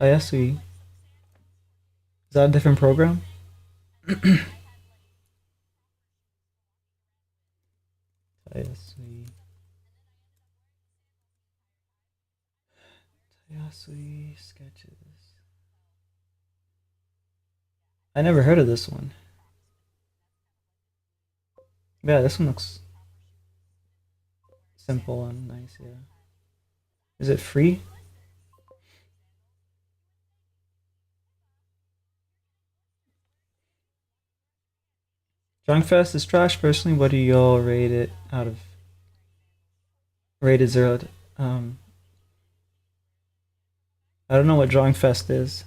Tayasui, is that a different program? Tayasui. Tayasui sketches. I never heard of this one. Yeah, this one looks simple and nice, yeah. Is it free? Drunk Fest is trash personally. What do y'all rate it out of rated zero? Um I don't know what Drawing Fest is.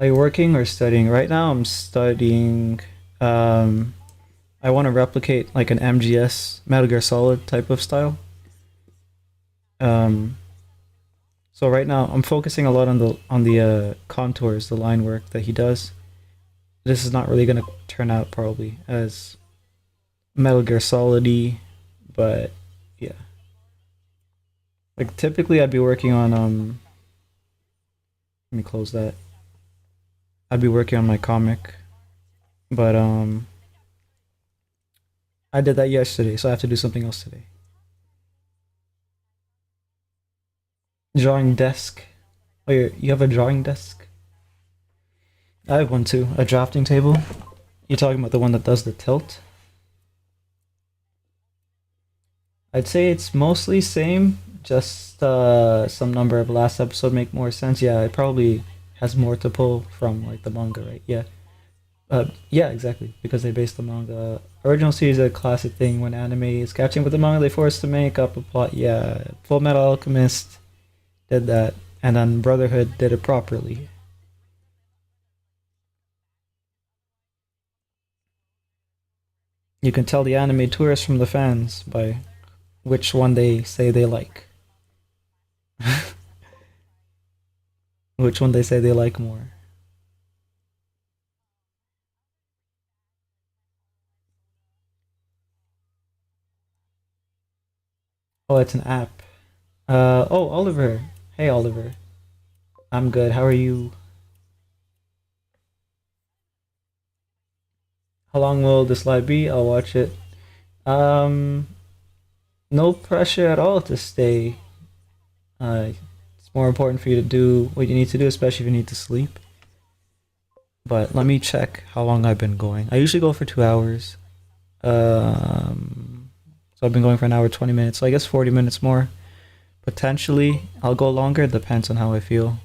Are you working or studying? Right now I'm studying. Um I want to replicate like an MGS Metal Gear Solid type of style. Um so right now I'm focusing a lot on the contours, the line work that he does. This is not really gonna turn out probably as Metal Gear Solid-y, but yeah. Like typically I'd be working on let me close that. I'd be working on my comic, but I did that yesterday, so I have to do something else today. Drawing desk. Oh, you have a drawing desk? I have one too, a drafting table. You're talking about the one that does the tilt? I'd say it's mostly same, just some number of last episode make more sense. Yeah, it probably has more to pull from like the manga, right? Yeah. Yeah, exactly. Because they based the manga. Original series is a classic thing when anime is catching with the manga, they forced to make up a plot. Yeah, Full Metal Alchemist did that, and then Brotherhood did it properly. You can tell the anime tourists from the fans by which one they say they like, which one they say they like more. Oh, it's an app. Oh, Oliver. Hey, Oliver. I'm good. How are you? How long will this live be? I'll watch it. Um, no pressure at all to stay. It's more important for you to do what you need to do, especially if you need to sleep. But let me check how long I've been going. I usually go for 2 hours. So I've been going for an hour 20 minutes. So I guess 40 minutes more. Potentially, I'll go longer. It depends on how I feel.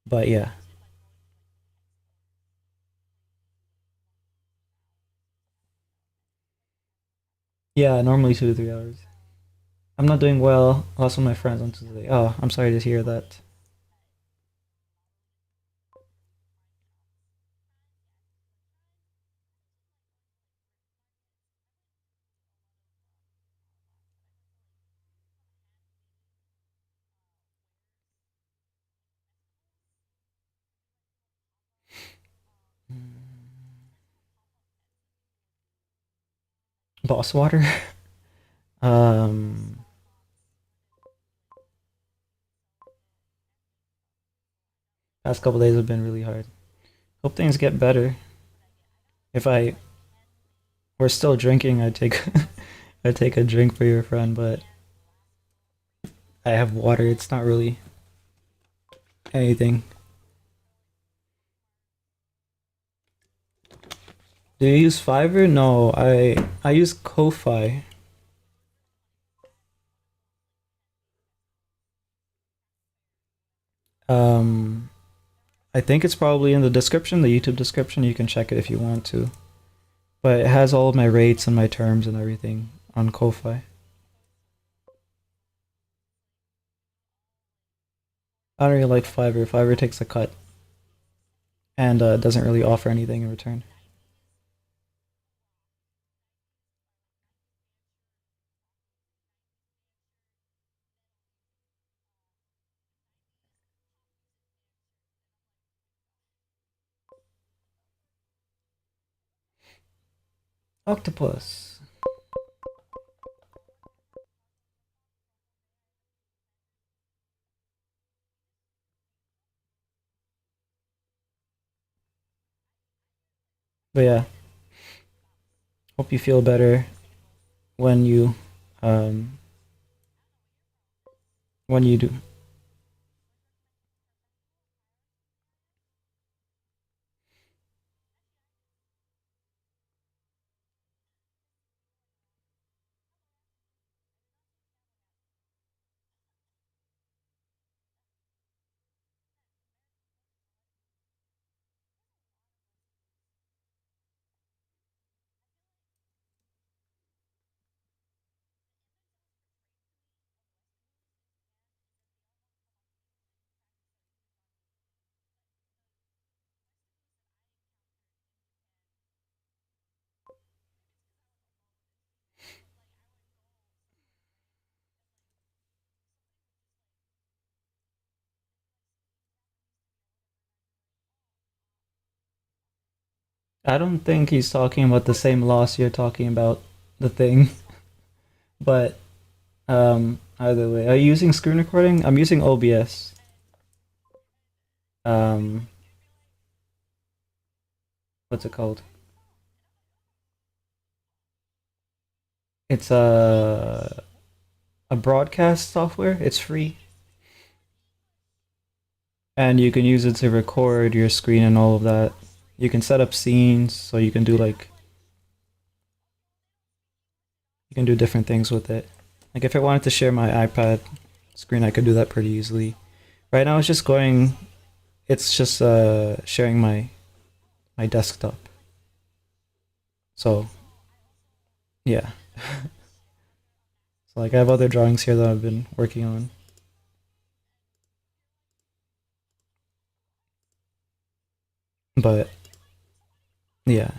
But yeah, yeah. Normally 2 to 3 hours. I'm not doing well. I lost one of my friends on Tuesday. Oh, I'm sorry to hear that. Boss water. um, Past couple days have been really hard. Hope things get better. If I were still drinking, I'd take I'd take a drink for your friend, but I have water. It's not really anything. Do you use Fiverr? No, I use Ko-Fi. Um, I think it's probably in the description, the YouTube description. You can check it if you want to. But it has all of my rates and my terms and everything on Ko-Fi. I don't really like Fiverr. Fiverr takes a cut and doesn't really offer anything in return. Octopus. But yeah, hope you feel better when you um when you do. I don't think he's talking about the same loss you're talking about, the thing. But either way, are you using screen recording? I'm using OBS. Um, what's it called? It's a broadcast software. It's free, and you can use it to record your screen and all of that. You can set up scenes, so you can do like you can do different things with it. Like if I wanted to share my iPad screen, I could do that pretty easily. Right now, it's just sharing my desktop. So yeah, so like I have other drawings here that I've been working on. But yeah,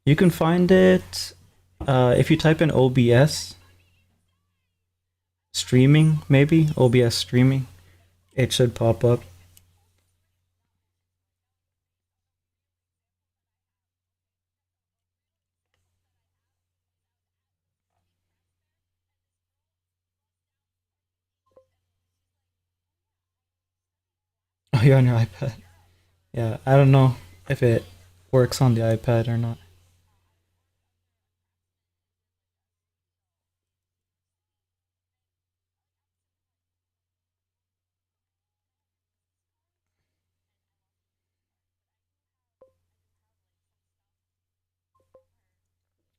you can find it if you type in OBS streaming, maybe OBS streaming. It should pop up. Oh, you're on your iPad. Yeah, I don't know if it works on the iPad or not.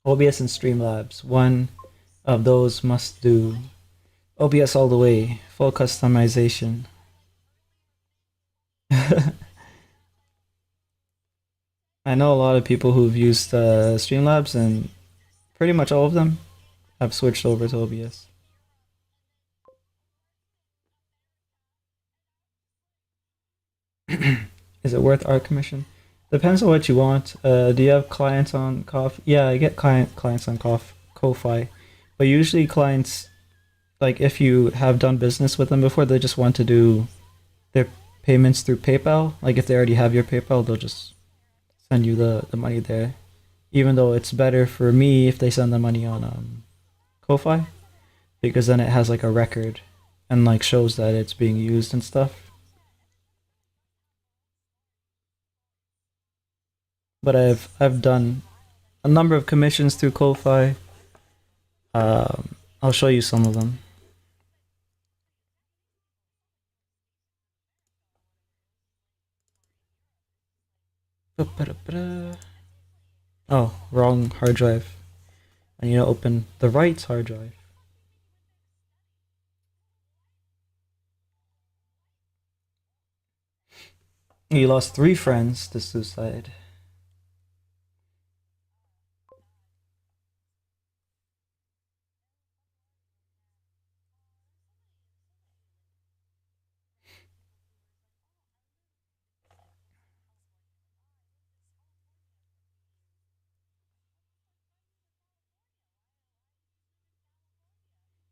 OBS and Streamlabs. One of those must do. OBS all the way. Full customization. I know a lot of people who've used Streamlabs, and pretty much all of them have switched over to OBS. Is it worth art commission? Depends on what you want. Do you have clients on Coffee? Yeah, I get clients on Ko-Fi, but usually clients, like if you have done business with them before, they just want to do their payments through PayPal. Like if they already have your PayPal, they'll just send you the money there. Even though it's better for me if they send the money on Ko-Fi, because then it has like a record and like shows that it's being used and stuff. But I've done a number of commissions through Ko-fi. I'll show you some of them. Oh, wrong hard drive. I need to open the right hard drive. He lost 3 friends to suicide.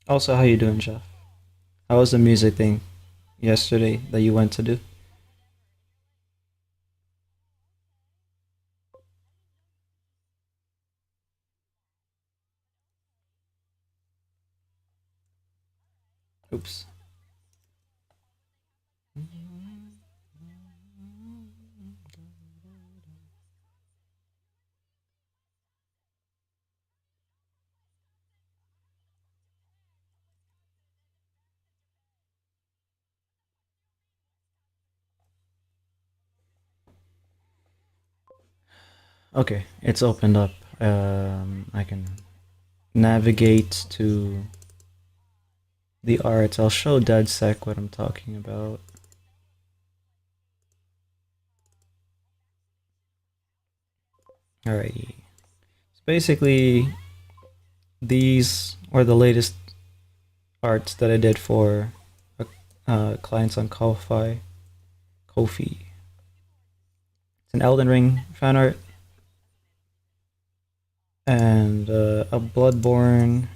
Also, how you doing, Jeff? How was the music thing yesterday that you went to do? Oops. Okay, it's opened up. I can navigate to the arts. I'll show DeadSec what I'm talking about. Alrighty. So basically, these are the latest arts that I did for clients on Ko-fi. Kofi. It's an Elden Ring fan art and a Bloodborne.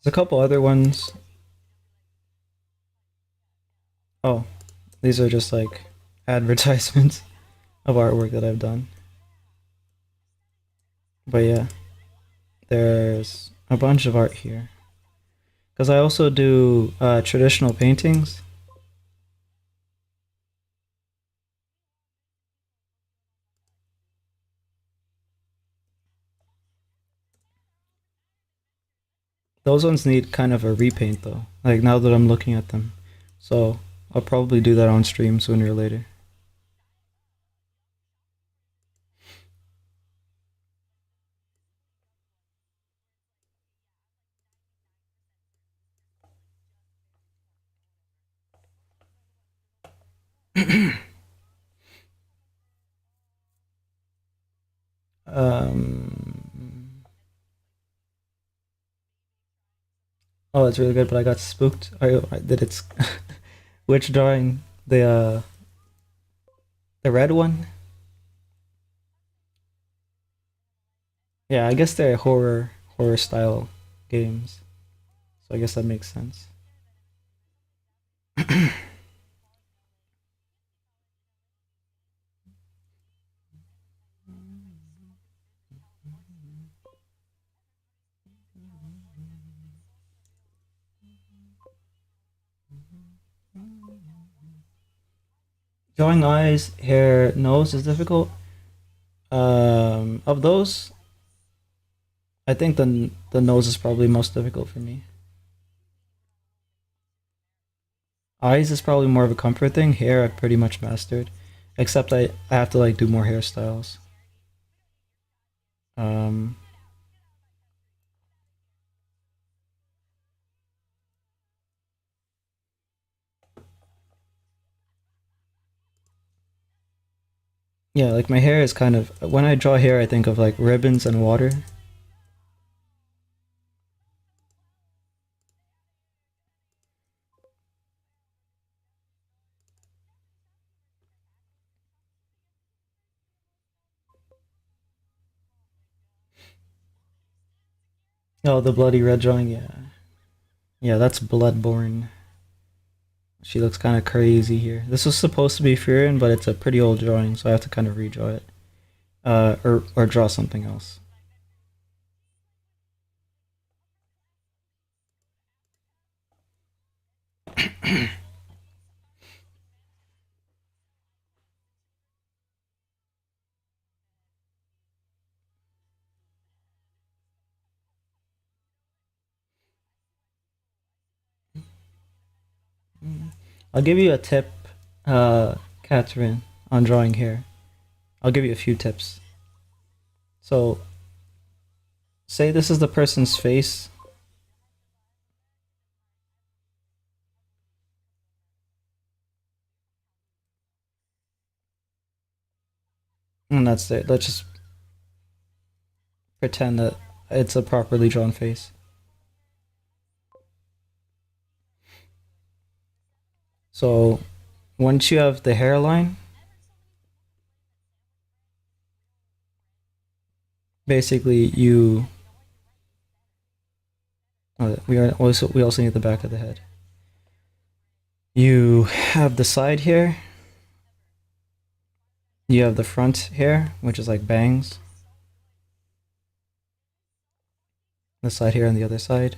There's a couple other ones. Oh, these are just like advertisements of artwork that I've done. But yeah, there's a bunch of art here. Because I also do traditional paintings. Those ones need kind of a repaint though, like now that I'm looking at them. So I'll probably do that on stream sooner or later. um, oh, it's really good, but I got spooked. I did it. Which drawing? The red one? Yeah, I guess they're horror style games. So I guess that makes sense. Drawing eyes, hair, nose is difficult. Of those, I think the nose is probably most difficult for me. Eyes is probably more of a comfort thing. Hair I've pretty much mastered, except I have to like do more hairstyles. Um, yeah, like my hair is kind of when I draw hair, I think of like ribbons and water. Oh, the bloody red drawing, yeah. Yeah, that's Bloodborne. She looks kind of crazy here. This was supposed to be Furin, but it's a pretty old drawing, so I have to kind of redraw it. Or draw something else. I'll give you a tip, Catherine, on drawing here. I'll give you a few tips. So, say this is the person's face, and that's it. Let's just pretend that it's a properly drawn face. So, once you have the hairline, basically we also need the back of the head. You have the side hair. You have the front hair, which is like bangs. The side hair on the other side.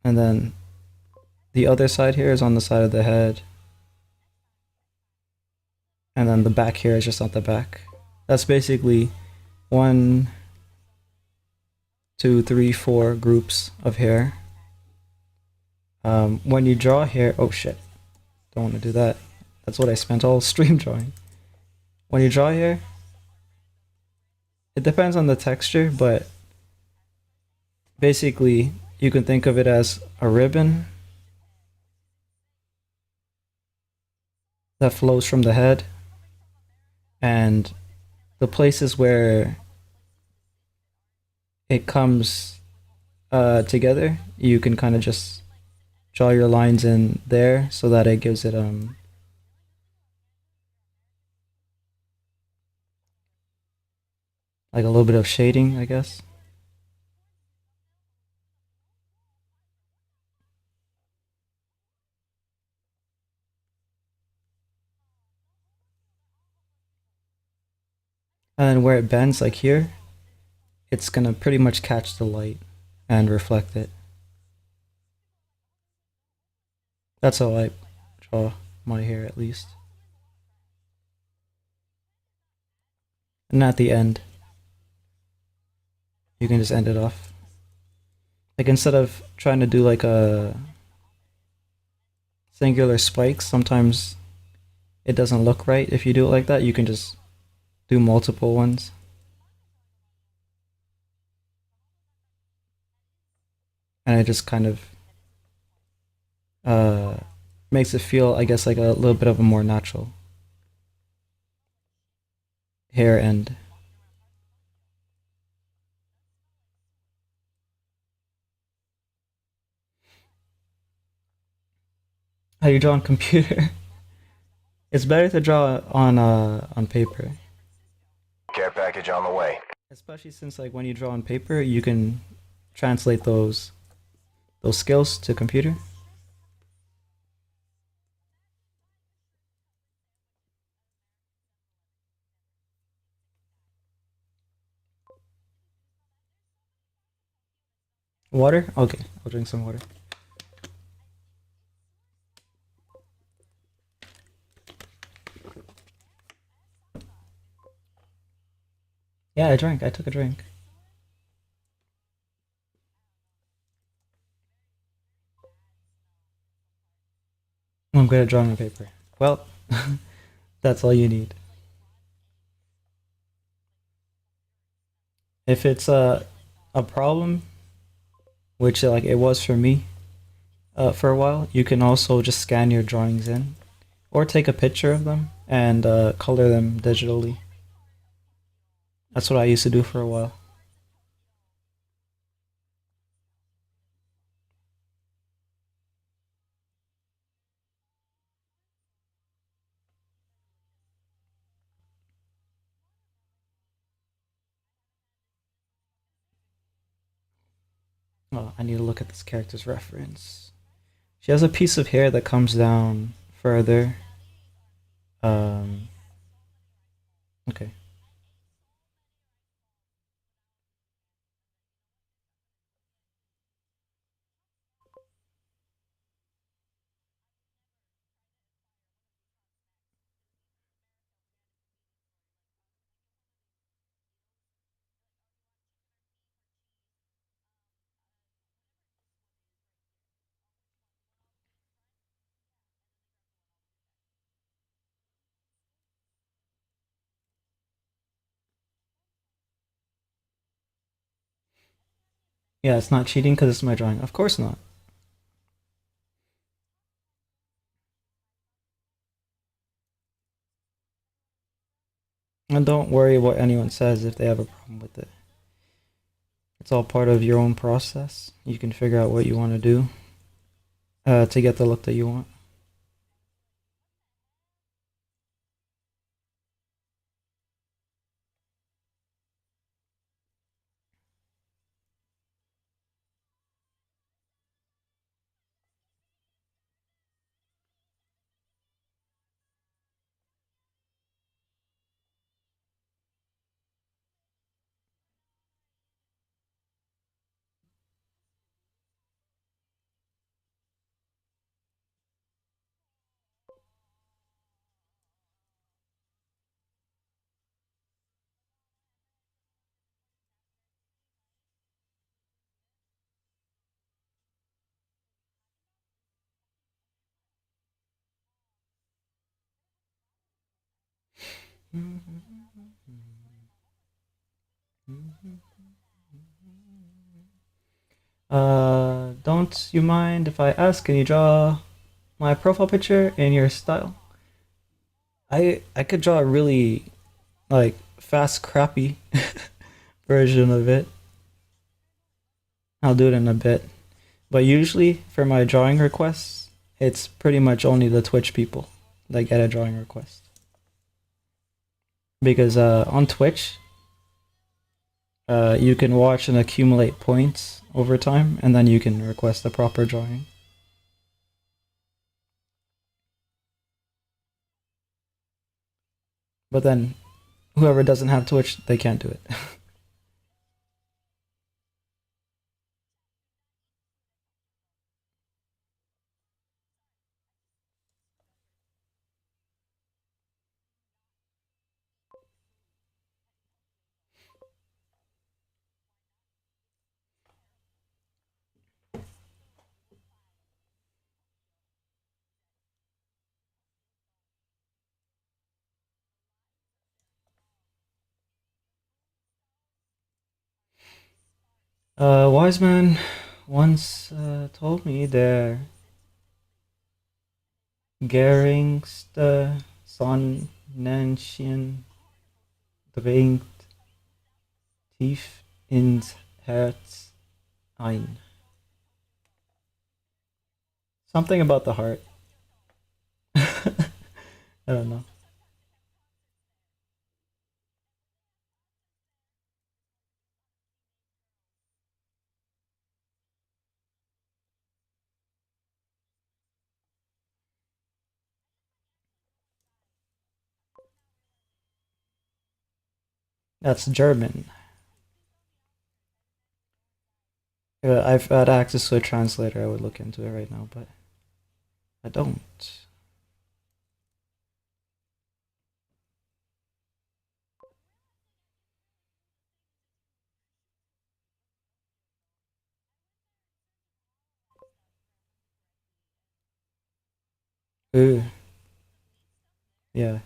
And then the other side here is on the side of the head. And then the back here is just on the back. That's basically 1, 2, 3, 4 groups of hair. When you draw hair, oh shit, don't want to do that. That's what I spent all stream drawing. When you draw hair, it depends on the texture, but basically you can think of it as a ribbon that flows from the head, and the places where it comes together, you can kind of just draw your lines in there so that it gives it like a little bit of shading, I guess. And then where it bends, like here, it's gonna pretty much catch the light and reflect it. That's how I draw my hair, at least. And at the end, you can just end it off. Like instead of trying to do like a singular spike, sometimes it doesn't look right if you do it like that. You can just do multiple ones. And it just kind of uh, makes it feel, I guess, like a little bit of a more natural hair end. How you draw on computer? It's better to draw on paper, Care package on the way. especially since like when you draw on paper, you can translate those skills to computer. Water? Okay, I'll drink some water. Yeah, I drank. I took a drink. I'm good at drawing on paper. Well, that's all you need. If it's a problem, which like it was for me for a while, you can also just scan your drawings in, or take a picture of them and color them digitally. That's what I used to do for a while. Oh, I need to look at this character's reference. She has a piece of hair that comes down further. Um, okay. Yeah, it's not cheating because it's my drawing. Of course not. And don't worry what anyone says if they have a problem with it. It's all part of your own process. You can figure out what you want to do to get the look that you want. Don't you mind if I ask, can you draw my profile picture in your style? I could draw a really like fast, crappy version of it. I'll do it in a bit. But usually for my drawing requests, it's pretty much only the Twitch people that get a drawing request. Because on Twitch, you can watch and accumulate points over time, and then you can request a proper drawing. But then whoever doesn't have Twitch, they can't do it. Wise man once told me der geringste Sonnenschein dringt tief ins Herz ein. Something about the heart. I don't know. That's German. I've had access to a translator. I would look into it right now, but I don't. Ooh, yeah.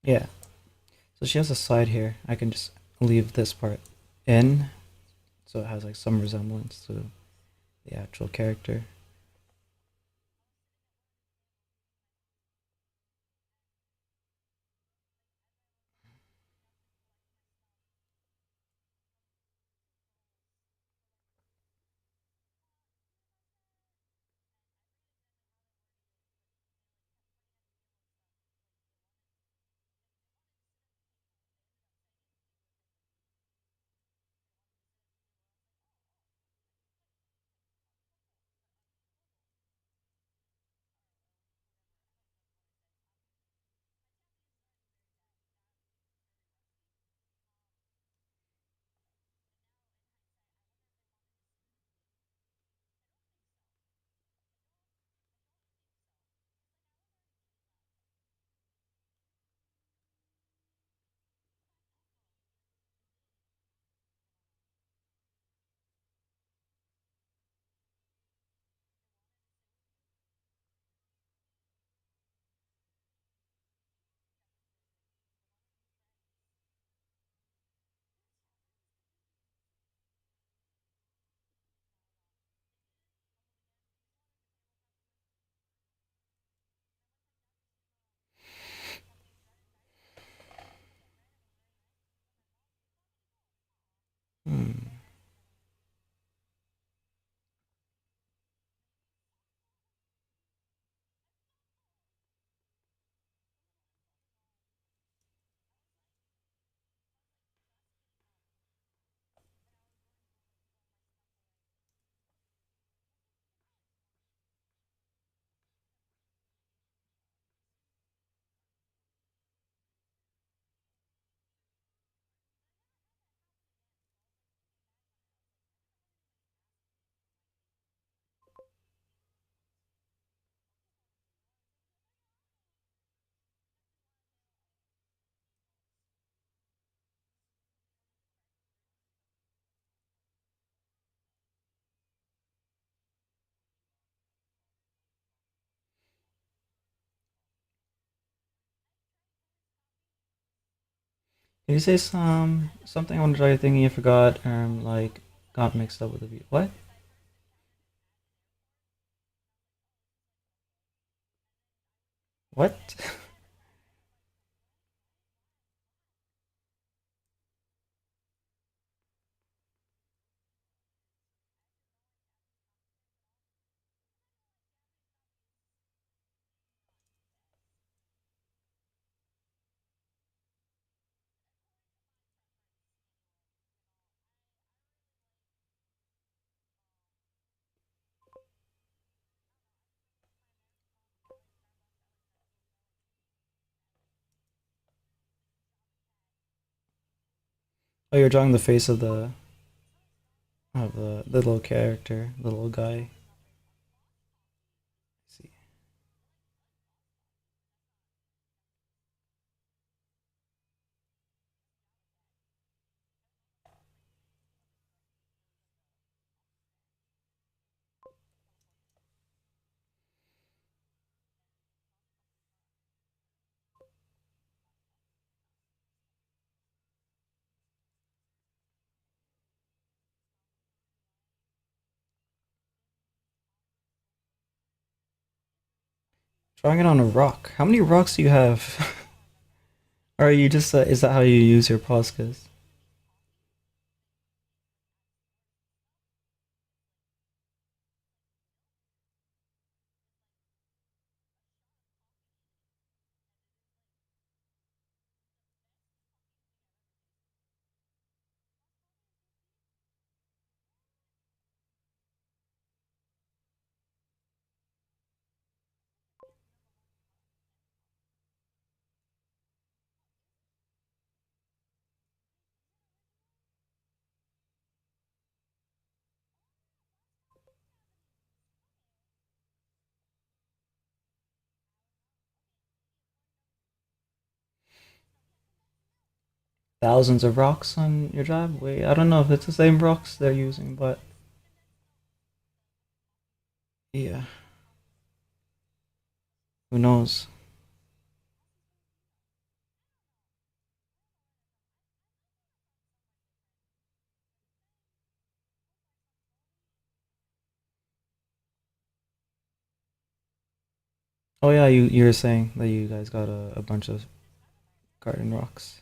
Yeah. So she has a side here. I can just leave this part in, so it has like some resemblance to the actual character. Hmm. Did you say something on the thing you forgot? Like got mixed up with the view. What? What? Oh, you're drawing the face of the little character, the little guy. See. Drawing it on a rock. How many rocks do you have? Or are you just is that how you use your Poscas? thousands of rocks on your driveway. I don't know if it's the same rocks they're using, but yeah, who knows? Oh yeah, you were saying that you guys got a bunch of garden rocks.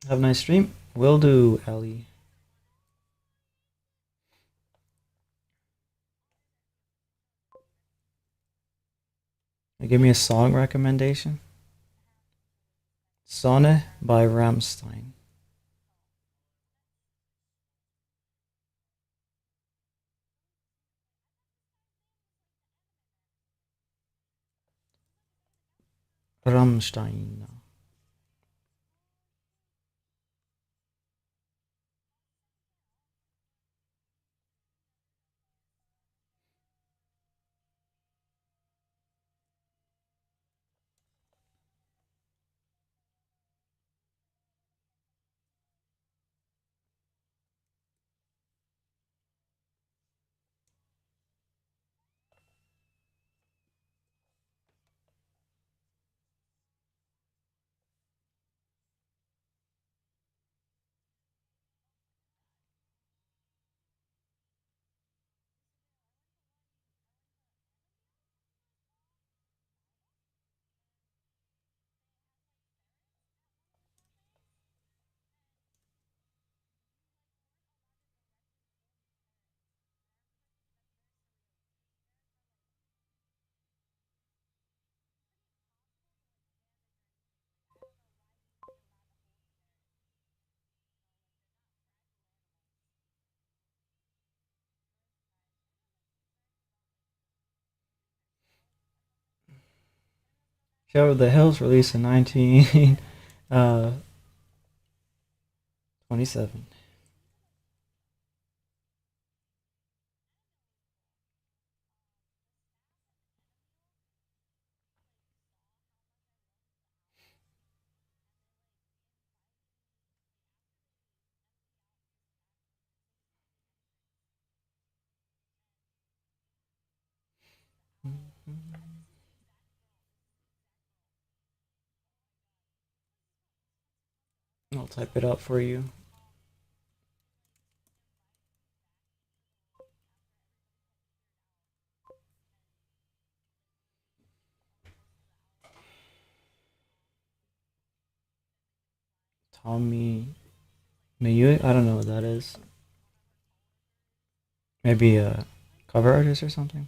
Have a nice stream. Will do, Ellie. Give me a song recommendation. Sonne by Rammstein. Rammstein. Shadow of the Hills released in 19 27. I'll type it up for you. Tommy Mayu, I don't know what that is. Maybe a cover artist or something.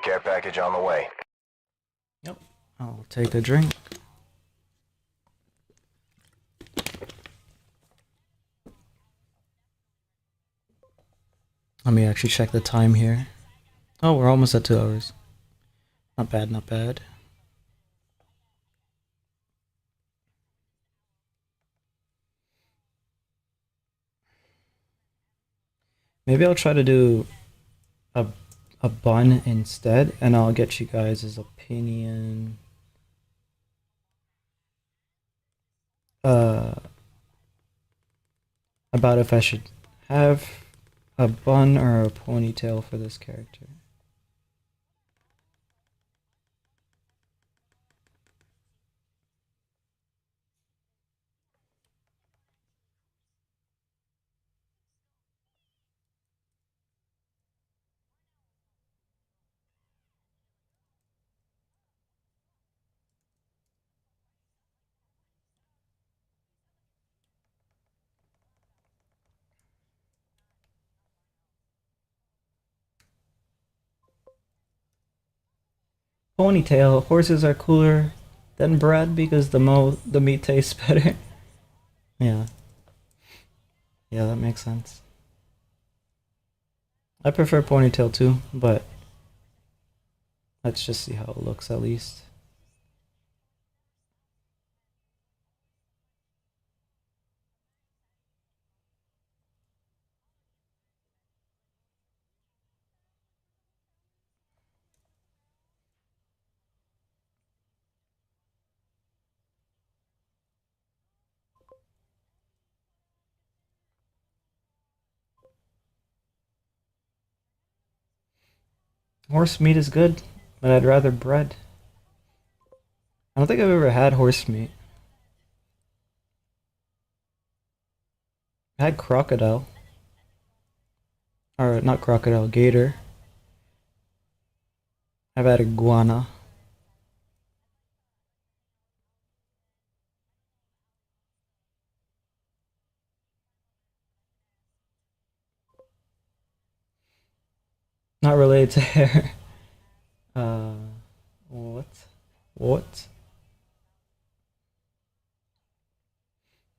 Care package on the way. Yep. I'll take a drink. Let me actually check the time here. Oh, we're almost at 2 hours. Not bad, not bad. Maybe I'll try to do a a bun instead, and I'll get you guys' opinion. Uh, about if I should have a bun or a ponytail for this character. Ponytail. Horses are cooler than bread because the meat tastes better. Yeah. Yeah, that makes sense. I prefer ponytail too, but let's just see how it looks at least. Horse meat is good, but I'd rather bread. I don't think I've ever had horse meat. I had crocodile. Or not crocodile, gator. I've had iguana. Not related to hair. Uh, what? What?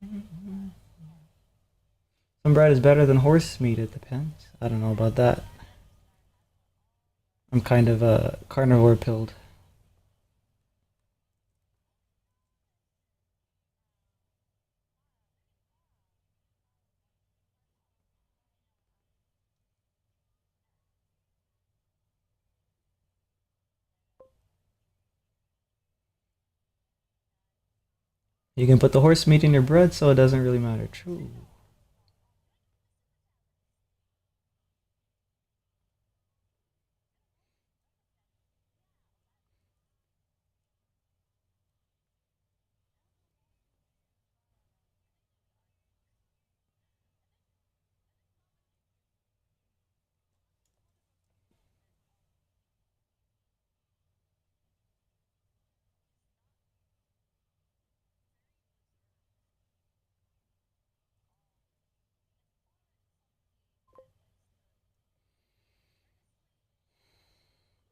Some bread is better than horse meat, it depends. I don't know about that. I'm kind of a carnivore pilled. You can put the horse meat in your bread, so it doesn't really matter. True.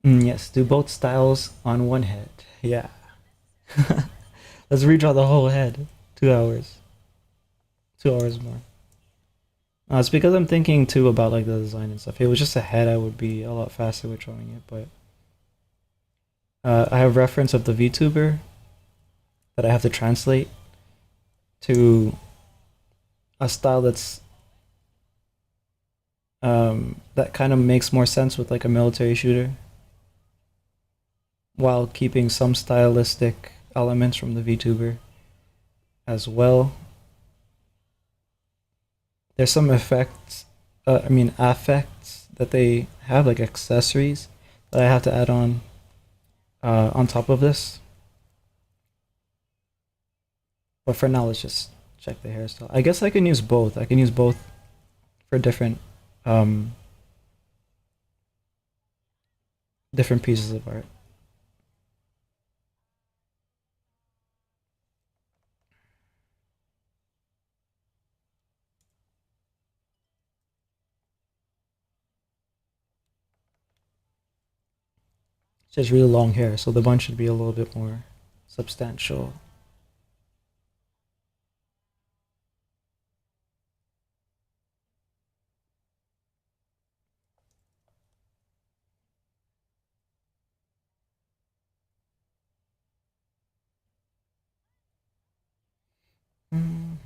Yes, do both styles on one head. Yeah. Let's redraw the whole head. 2 hours. 2 hours more. It's because I'm thinking too about like the design and stuff. If it was just a head, I would be a lot faster with drawing it. But I have reference of the VTuber that I have to translate to a style that kind of makes more sense with like a military shooter, while keeping some stylistic elements from the VTuber as well. There's some effects, affects that they have, like accessories that I have to add on top of this. But for now, let's just check the hairstyle. I guess I can use both. I can use both for um, different pieces of art. She has really long hair, so the bun should be a little bit more substantial. Mhm.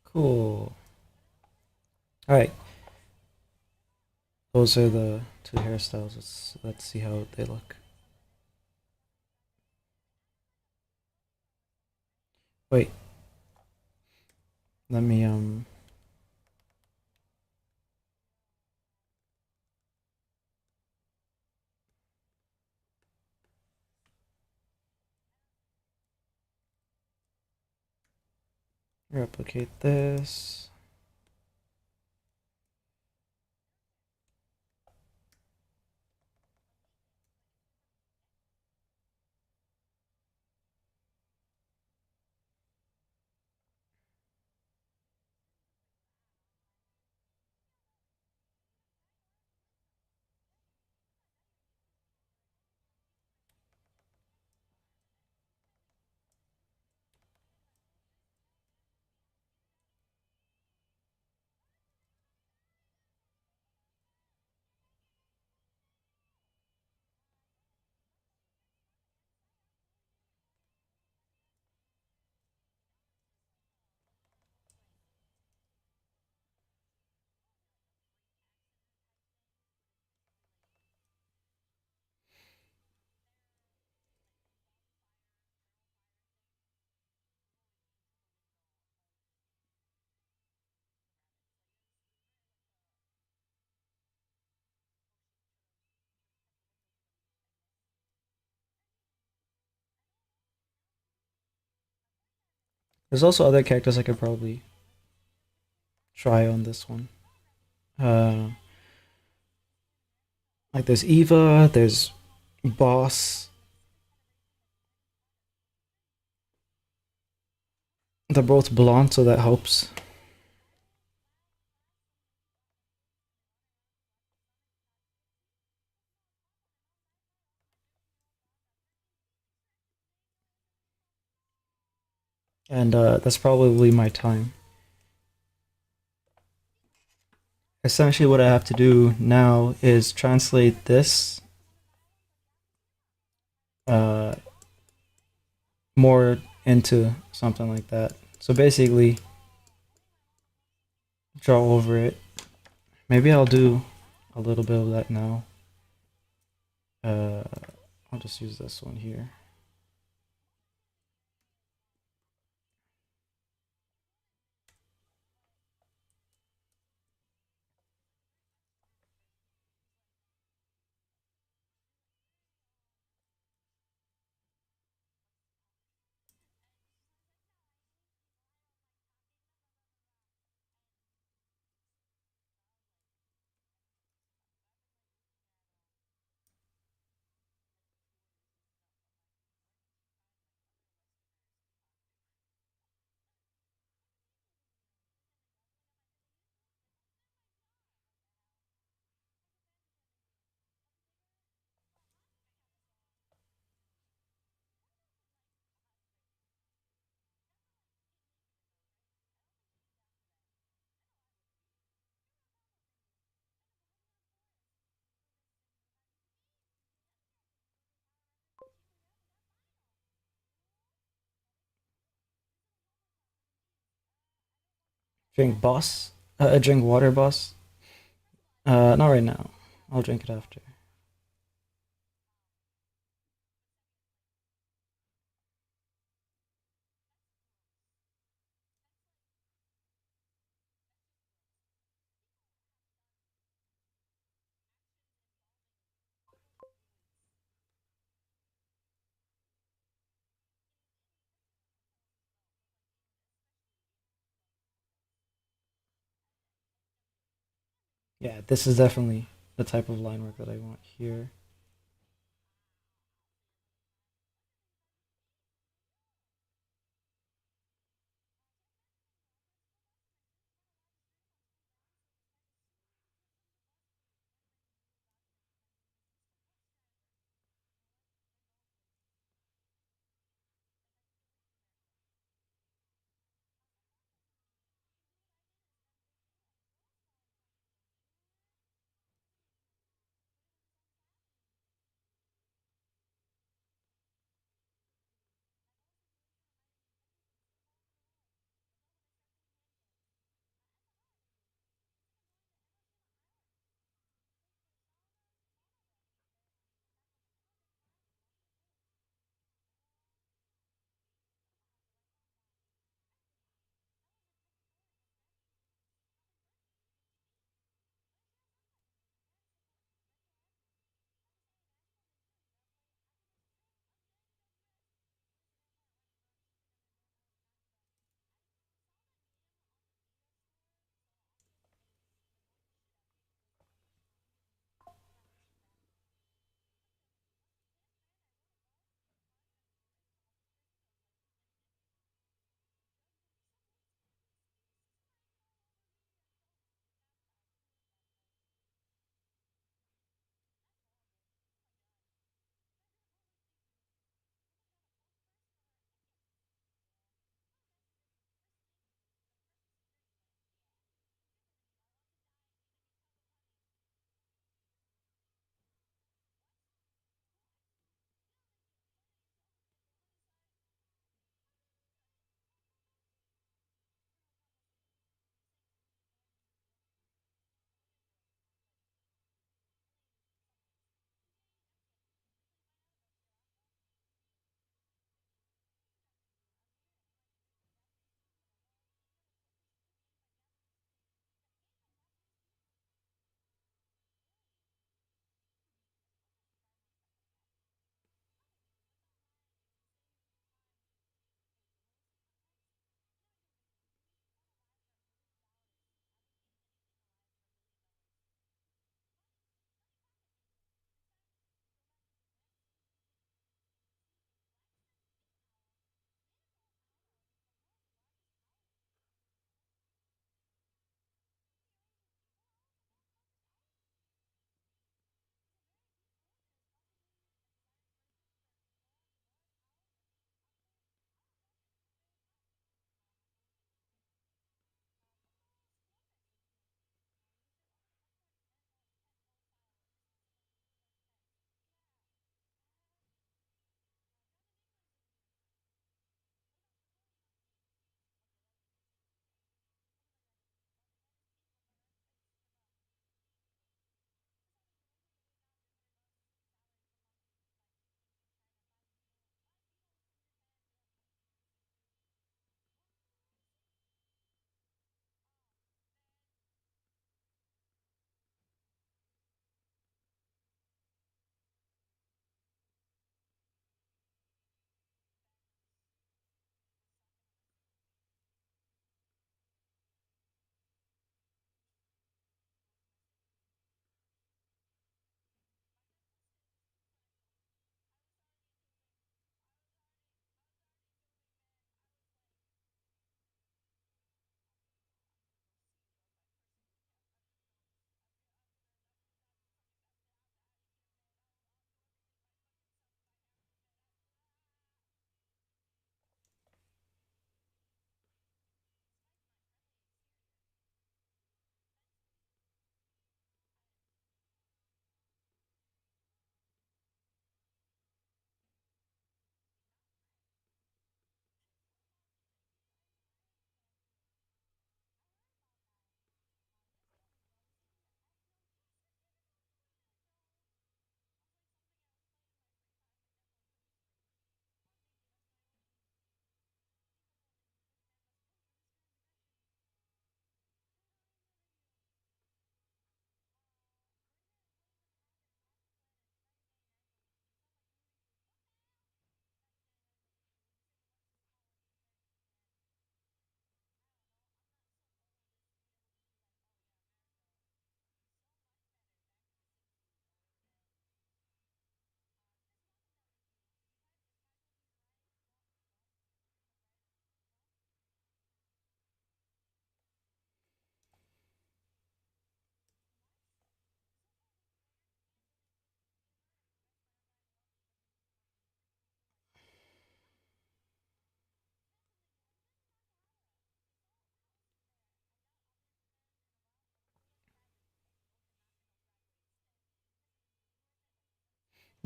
Cool. All right, those are the two hairstyles. Let's see how they look. Wait, let me replicate this. There's also other characters I could probably try on this one. Uh, like there's Eva, there's Boss. They're both blonde, so that helps. And that's probably my time. Essentially, what I have to do now is translate this uh, more into something like that. So basically, draw over it. Maybe I'll do a little bit of that now. Uh, I'll just use this one here. Drink boss. Drink water boss. Not right now. I'll drink it after. Yeah, this is definitely the type of line work that I want here.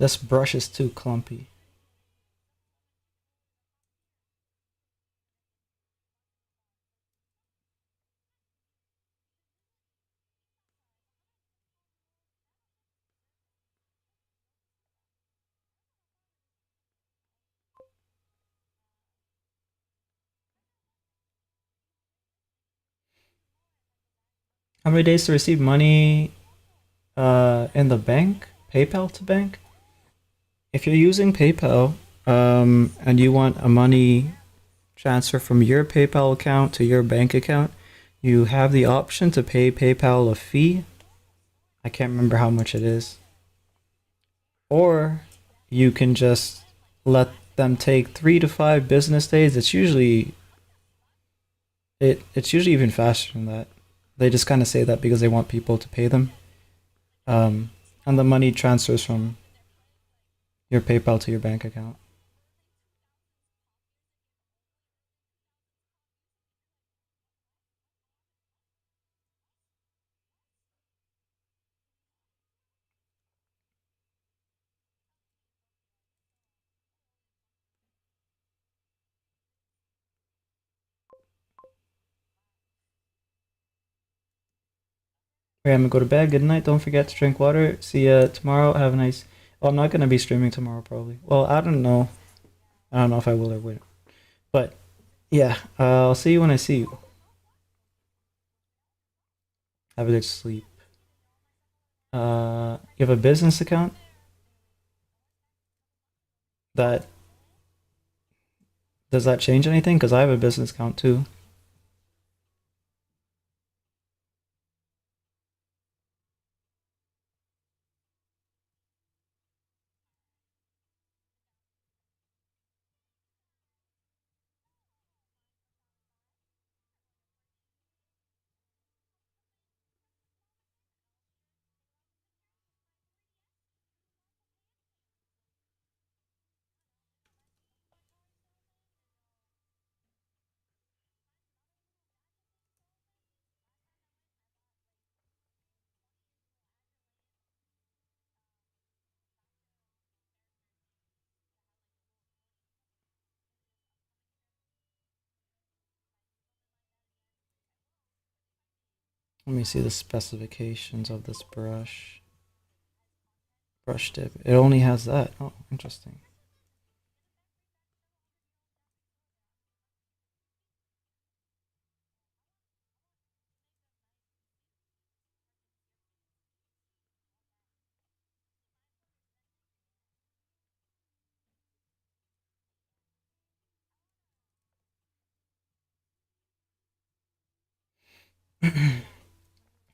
This brush is too clumpy. How many days to receive money in the bank? PayPal to bank? If you're using PayPal and you want a money transfer from your PayPal account to your bank account, you have the option to pay PayPal a fee. I can't remember how much it is. Or you can just let them take 3 to 5 business days. It's usually even faster than that. They just kind of say that because they want people to pay them. Um, and the money transfers from your PayPal to your bank account. Okay, I'm gonna go to bed. Good night. Don't forget to drink water. See ya tomorrow. Have a nice. Well, I'm not gonna be streaming tomorrow probably. Well, I don't know. I don't know if I will or won't. But yeah, I'll see you when I see you. Have a good sleep. You have a business account that does that change anything? Because I have a business account too. Let me see the specifications of this brush. Brush tip. It only has that. Oh, interesting.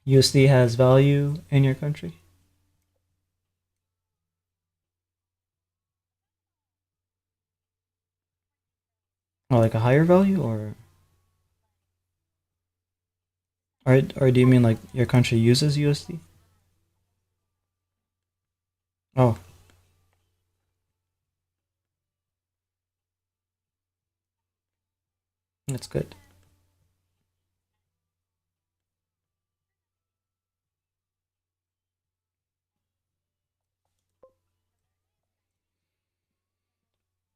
USD has value in your country? Or like a higher value, or do you mean like your country uses USD? Oh, that's good.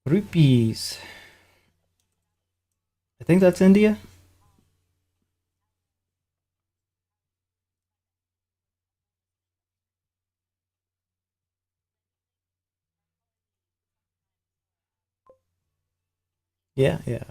Rupees. I think that's India. Yeah, yeah.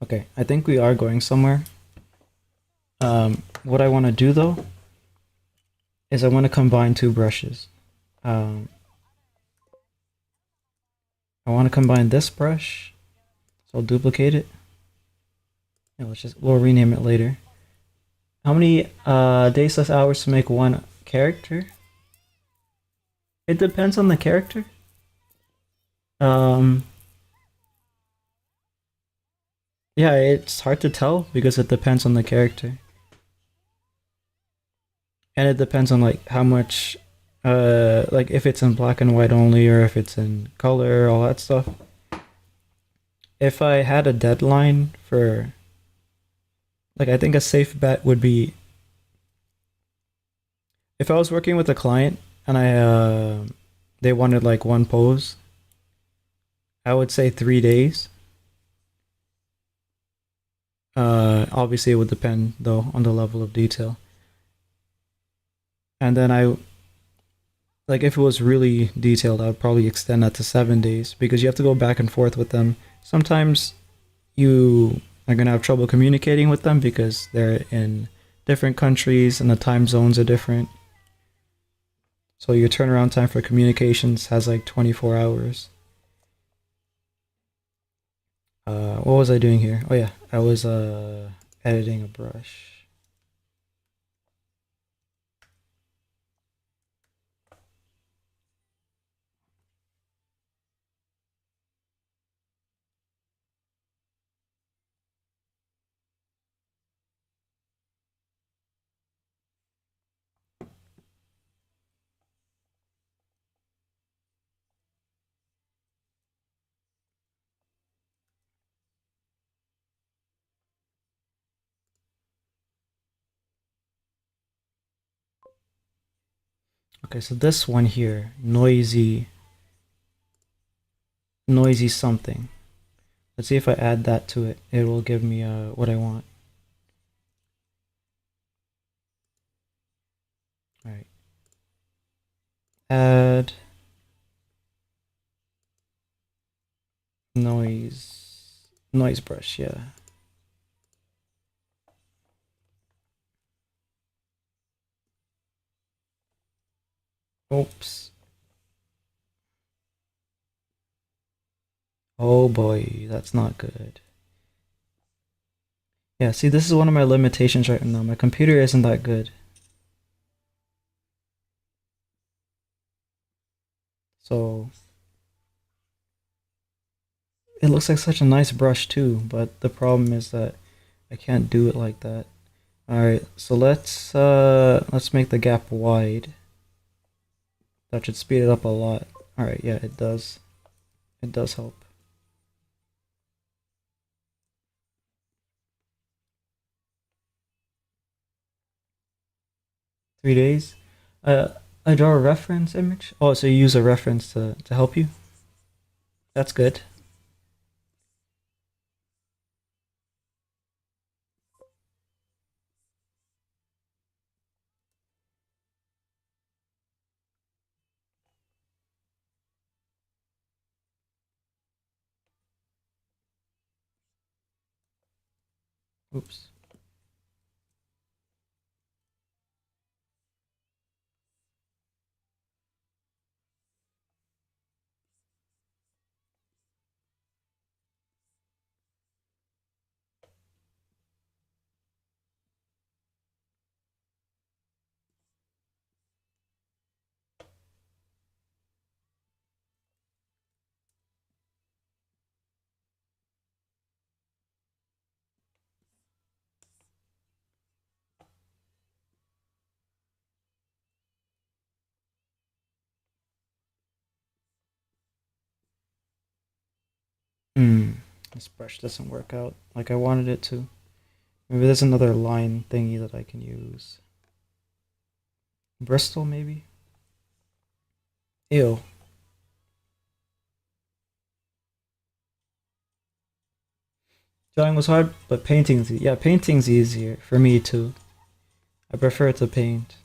Okay, I think we are going somewhere. What I want to do though is I want to combine two brushes. Um, I want to combine this brush, so I'll duplicate it. And we'll rename it later. How many days plus hours to make one character? It depends on the character. Um, yeah, it's hard to tell because it depends on the character. And it depends on like how much like if it's in black and white only or if it's in color, all that stuff. If I had a deadline for like I think a safe bet would be if I was working with a client and I they wanted like one pose, I would say 3 days. Obviously it would depend though on the level of detail. And then I like if it was really detailed, I would probably extend that to 7 days because you have to go back and forth with them. Sometimes you are gonna have trouble communicating with them because they're in different countries and the time zones are different. So your turnaround time for communications has like 24 hours. What was I doing here? Oh yeah, I was editing a brush. Okay, so this one here, noisy something. Let's see if I add that to it. It will give me what I want. All right. Add noise brush, yeah. Oops. Oh boy, that's not good. Yeah, see, this is one of my limitations right now. My computer isn't that good. So it looks like such a nice brush too, but the problem is that I can't do it like that. Alright, so let's make the gap wide. That should speed it up a lot. Alright, yeah, it does. It does help. $3. Uh, I draw a reference image. Oh, so you use a reference to help you? That's good. Oops. Hmm. This brush doesn't work out like I wanted it to. Maybe there's another line thingy that I can use. Bristol, maybe? Ew. Drawing was hard, but yeah, painting's easier for me too. I prefer to paint.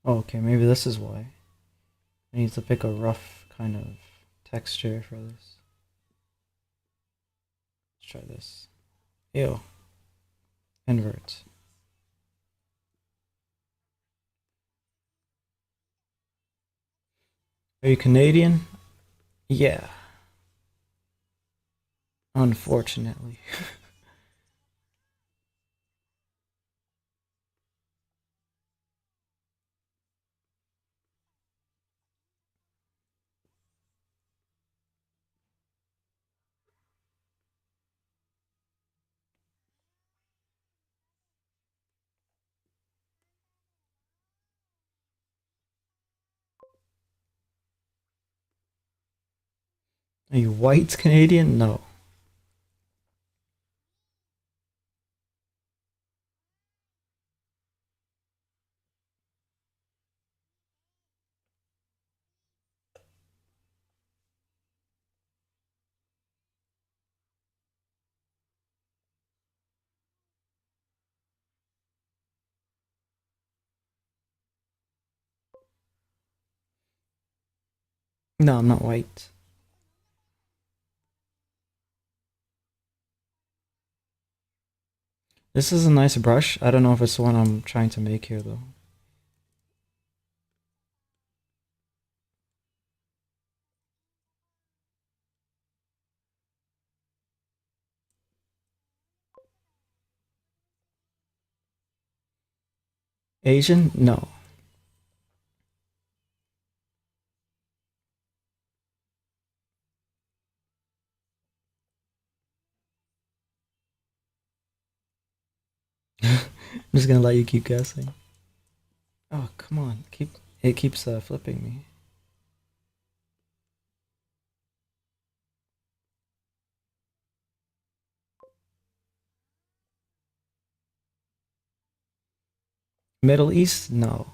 Okay, maybe this is why. I need to pick a rough kind of texture for this. Let's try this. Ew. Invert. Are you Canadian? Yeah. Unfortunately. Are you white Canadian? No. No, I'm not white. This is a nice brush. I don't know if it's the one I'm trying to make here though. Asian? No. I'm just gonna let you keep guessing. Oh, come on. It keeps flipping me. Middle East? No.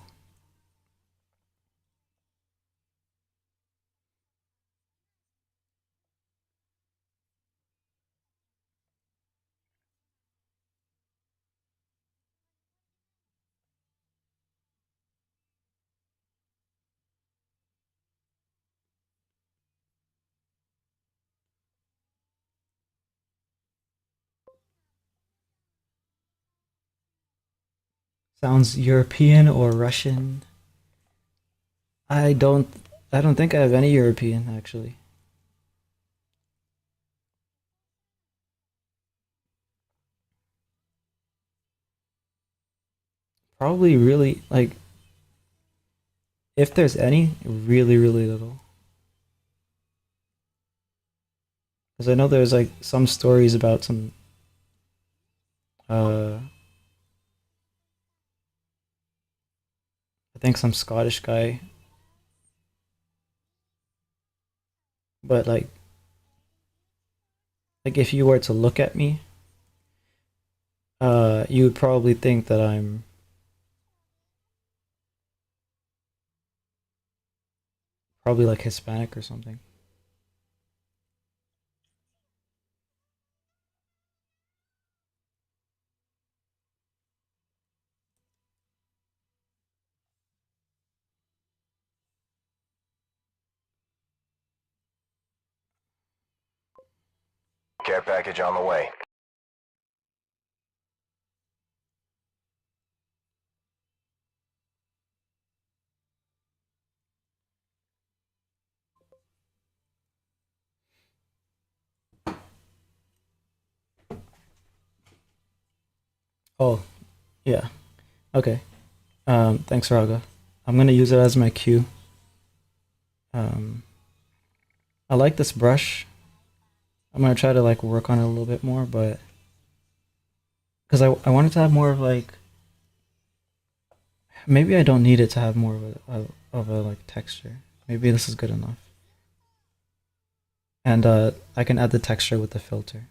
Sounds European or Russian. I don't I don't think I have any European actually. Probably really like if there's any, really really little. Because I know there's like some stories about some uh I think some Scottish guy, but like if you were to look at me, you would probably think that I'm probably like Hispanic or something. Care package on the way. Oh, yeah. Okay. Thanks, Raga. I'm gonna use it as my cue. Um, I like this brush. I'm gonna try to like work on it a little bit more, but because I wanted to have more of like maybe I don't need it to have more of a like texture. Maybe this is good enough, and I can add the texture with the filter.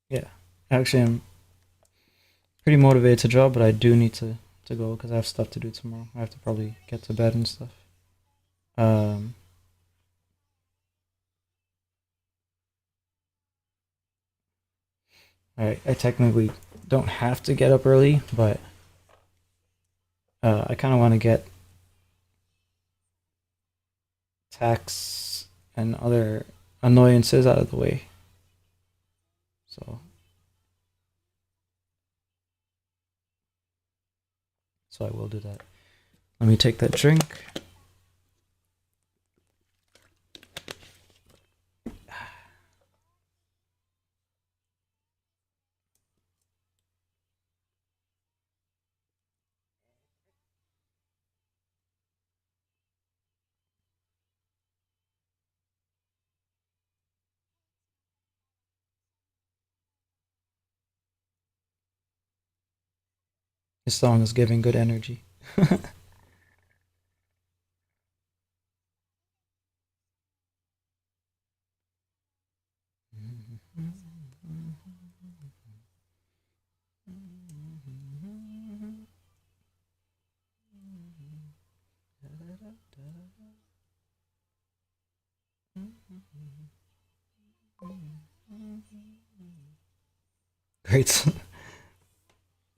Yeah, actually, I'm pretty motivated to draw, but I do need to go because I have stuff to do tomorrow. I have to probably get to bed and stuff. Um, I technically don't have to get up early, but I kind of want to get tax and other annoyances out of the way. So so I will do that. Let me take that drink. This song is giving good energy. Great.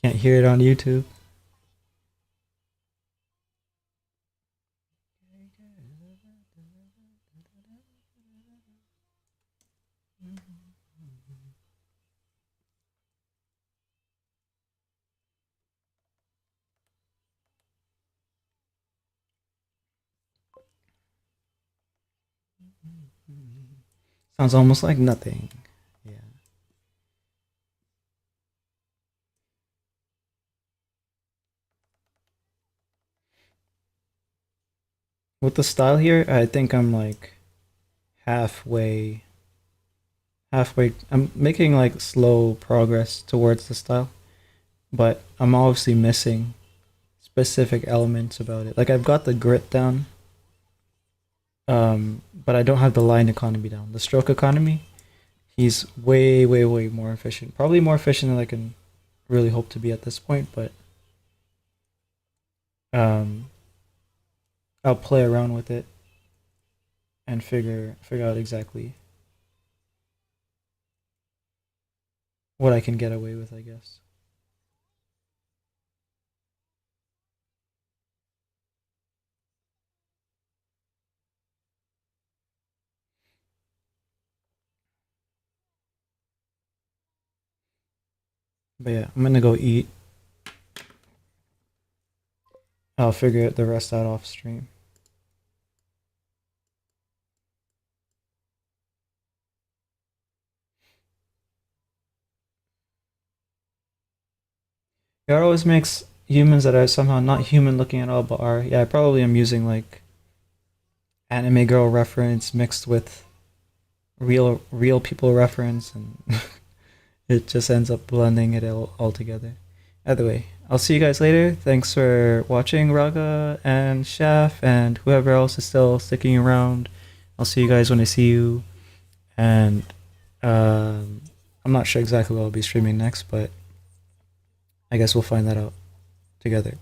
Can't hear it on YouTube. Sounds almost like nothing. Yeah. With the style here, I think I'm like halfway I'm making like slow progress towards the style, but I'm obviously missing specific elements about it. Like I've got the grit down, but I don't have the line economy down. The stroke economy, he's way more efficient. Probably more efficient than I can really hope to be at this point, but um, I'll play around with it and figure out exactly what I can get away with, I guess. But yeah, I'm gonna go eat. I'll figure the rest out off stream. It always makes humans that are somehow not human looking at all, but are. Yeah, I probably am using like anime girl reference mixed with real people reference, and it just ends up blending it all together. Either way, I'll see you guys later. Thanks for watching, Raga and Chef, and whoever else is still sticking around. I'll see you guys when I see you. And I'm not sure exactly what I'll be streaming next, but I guess we'll find that out together.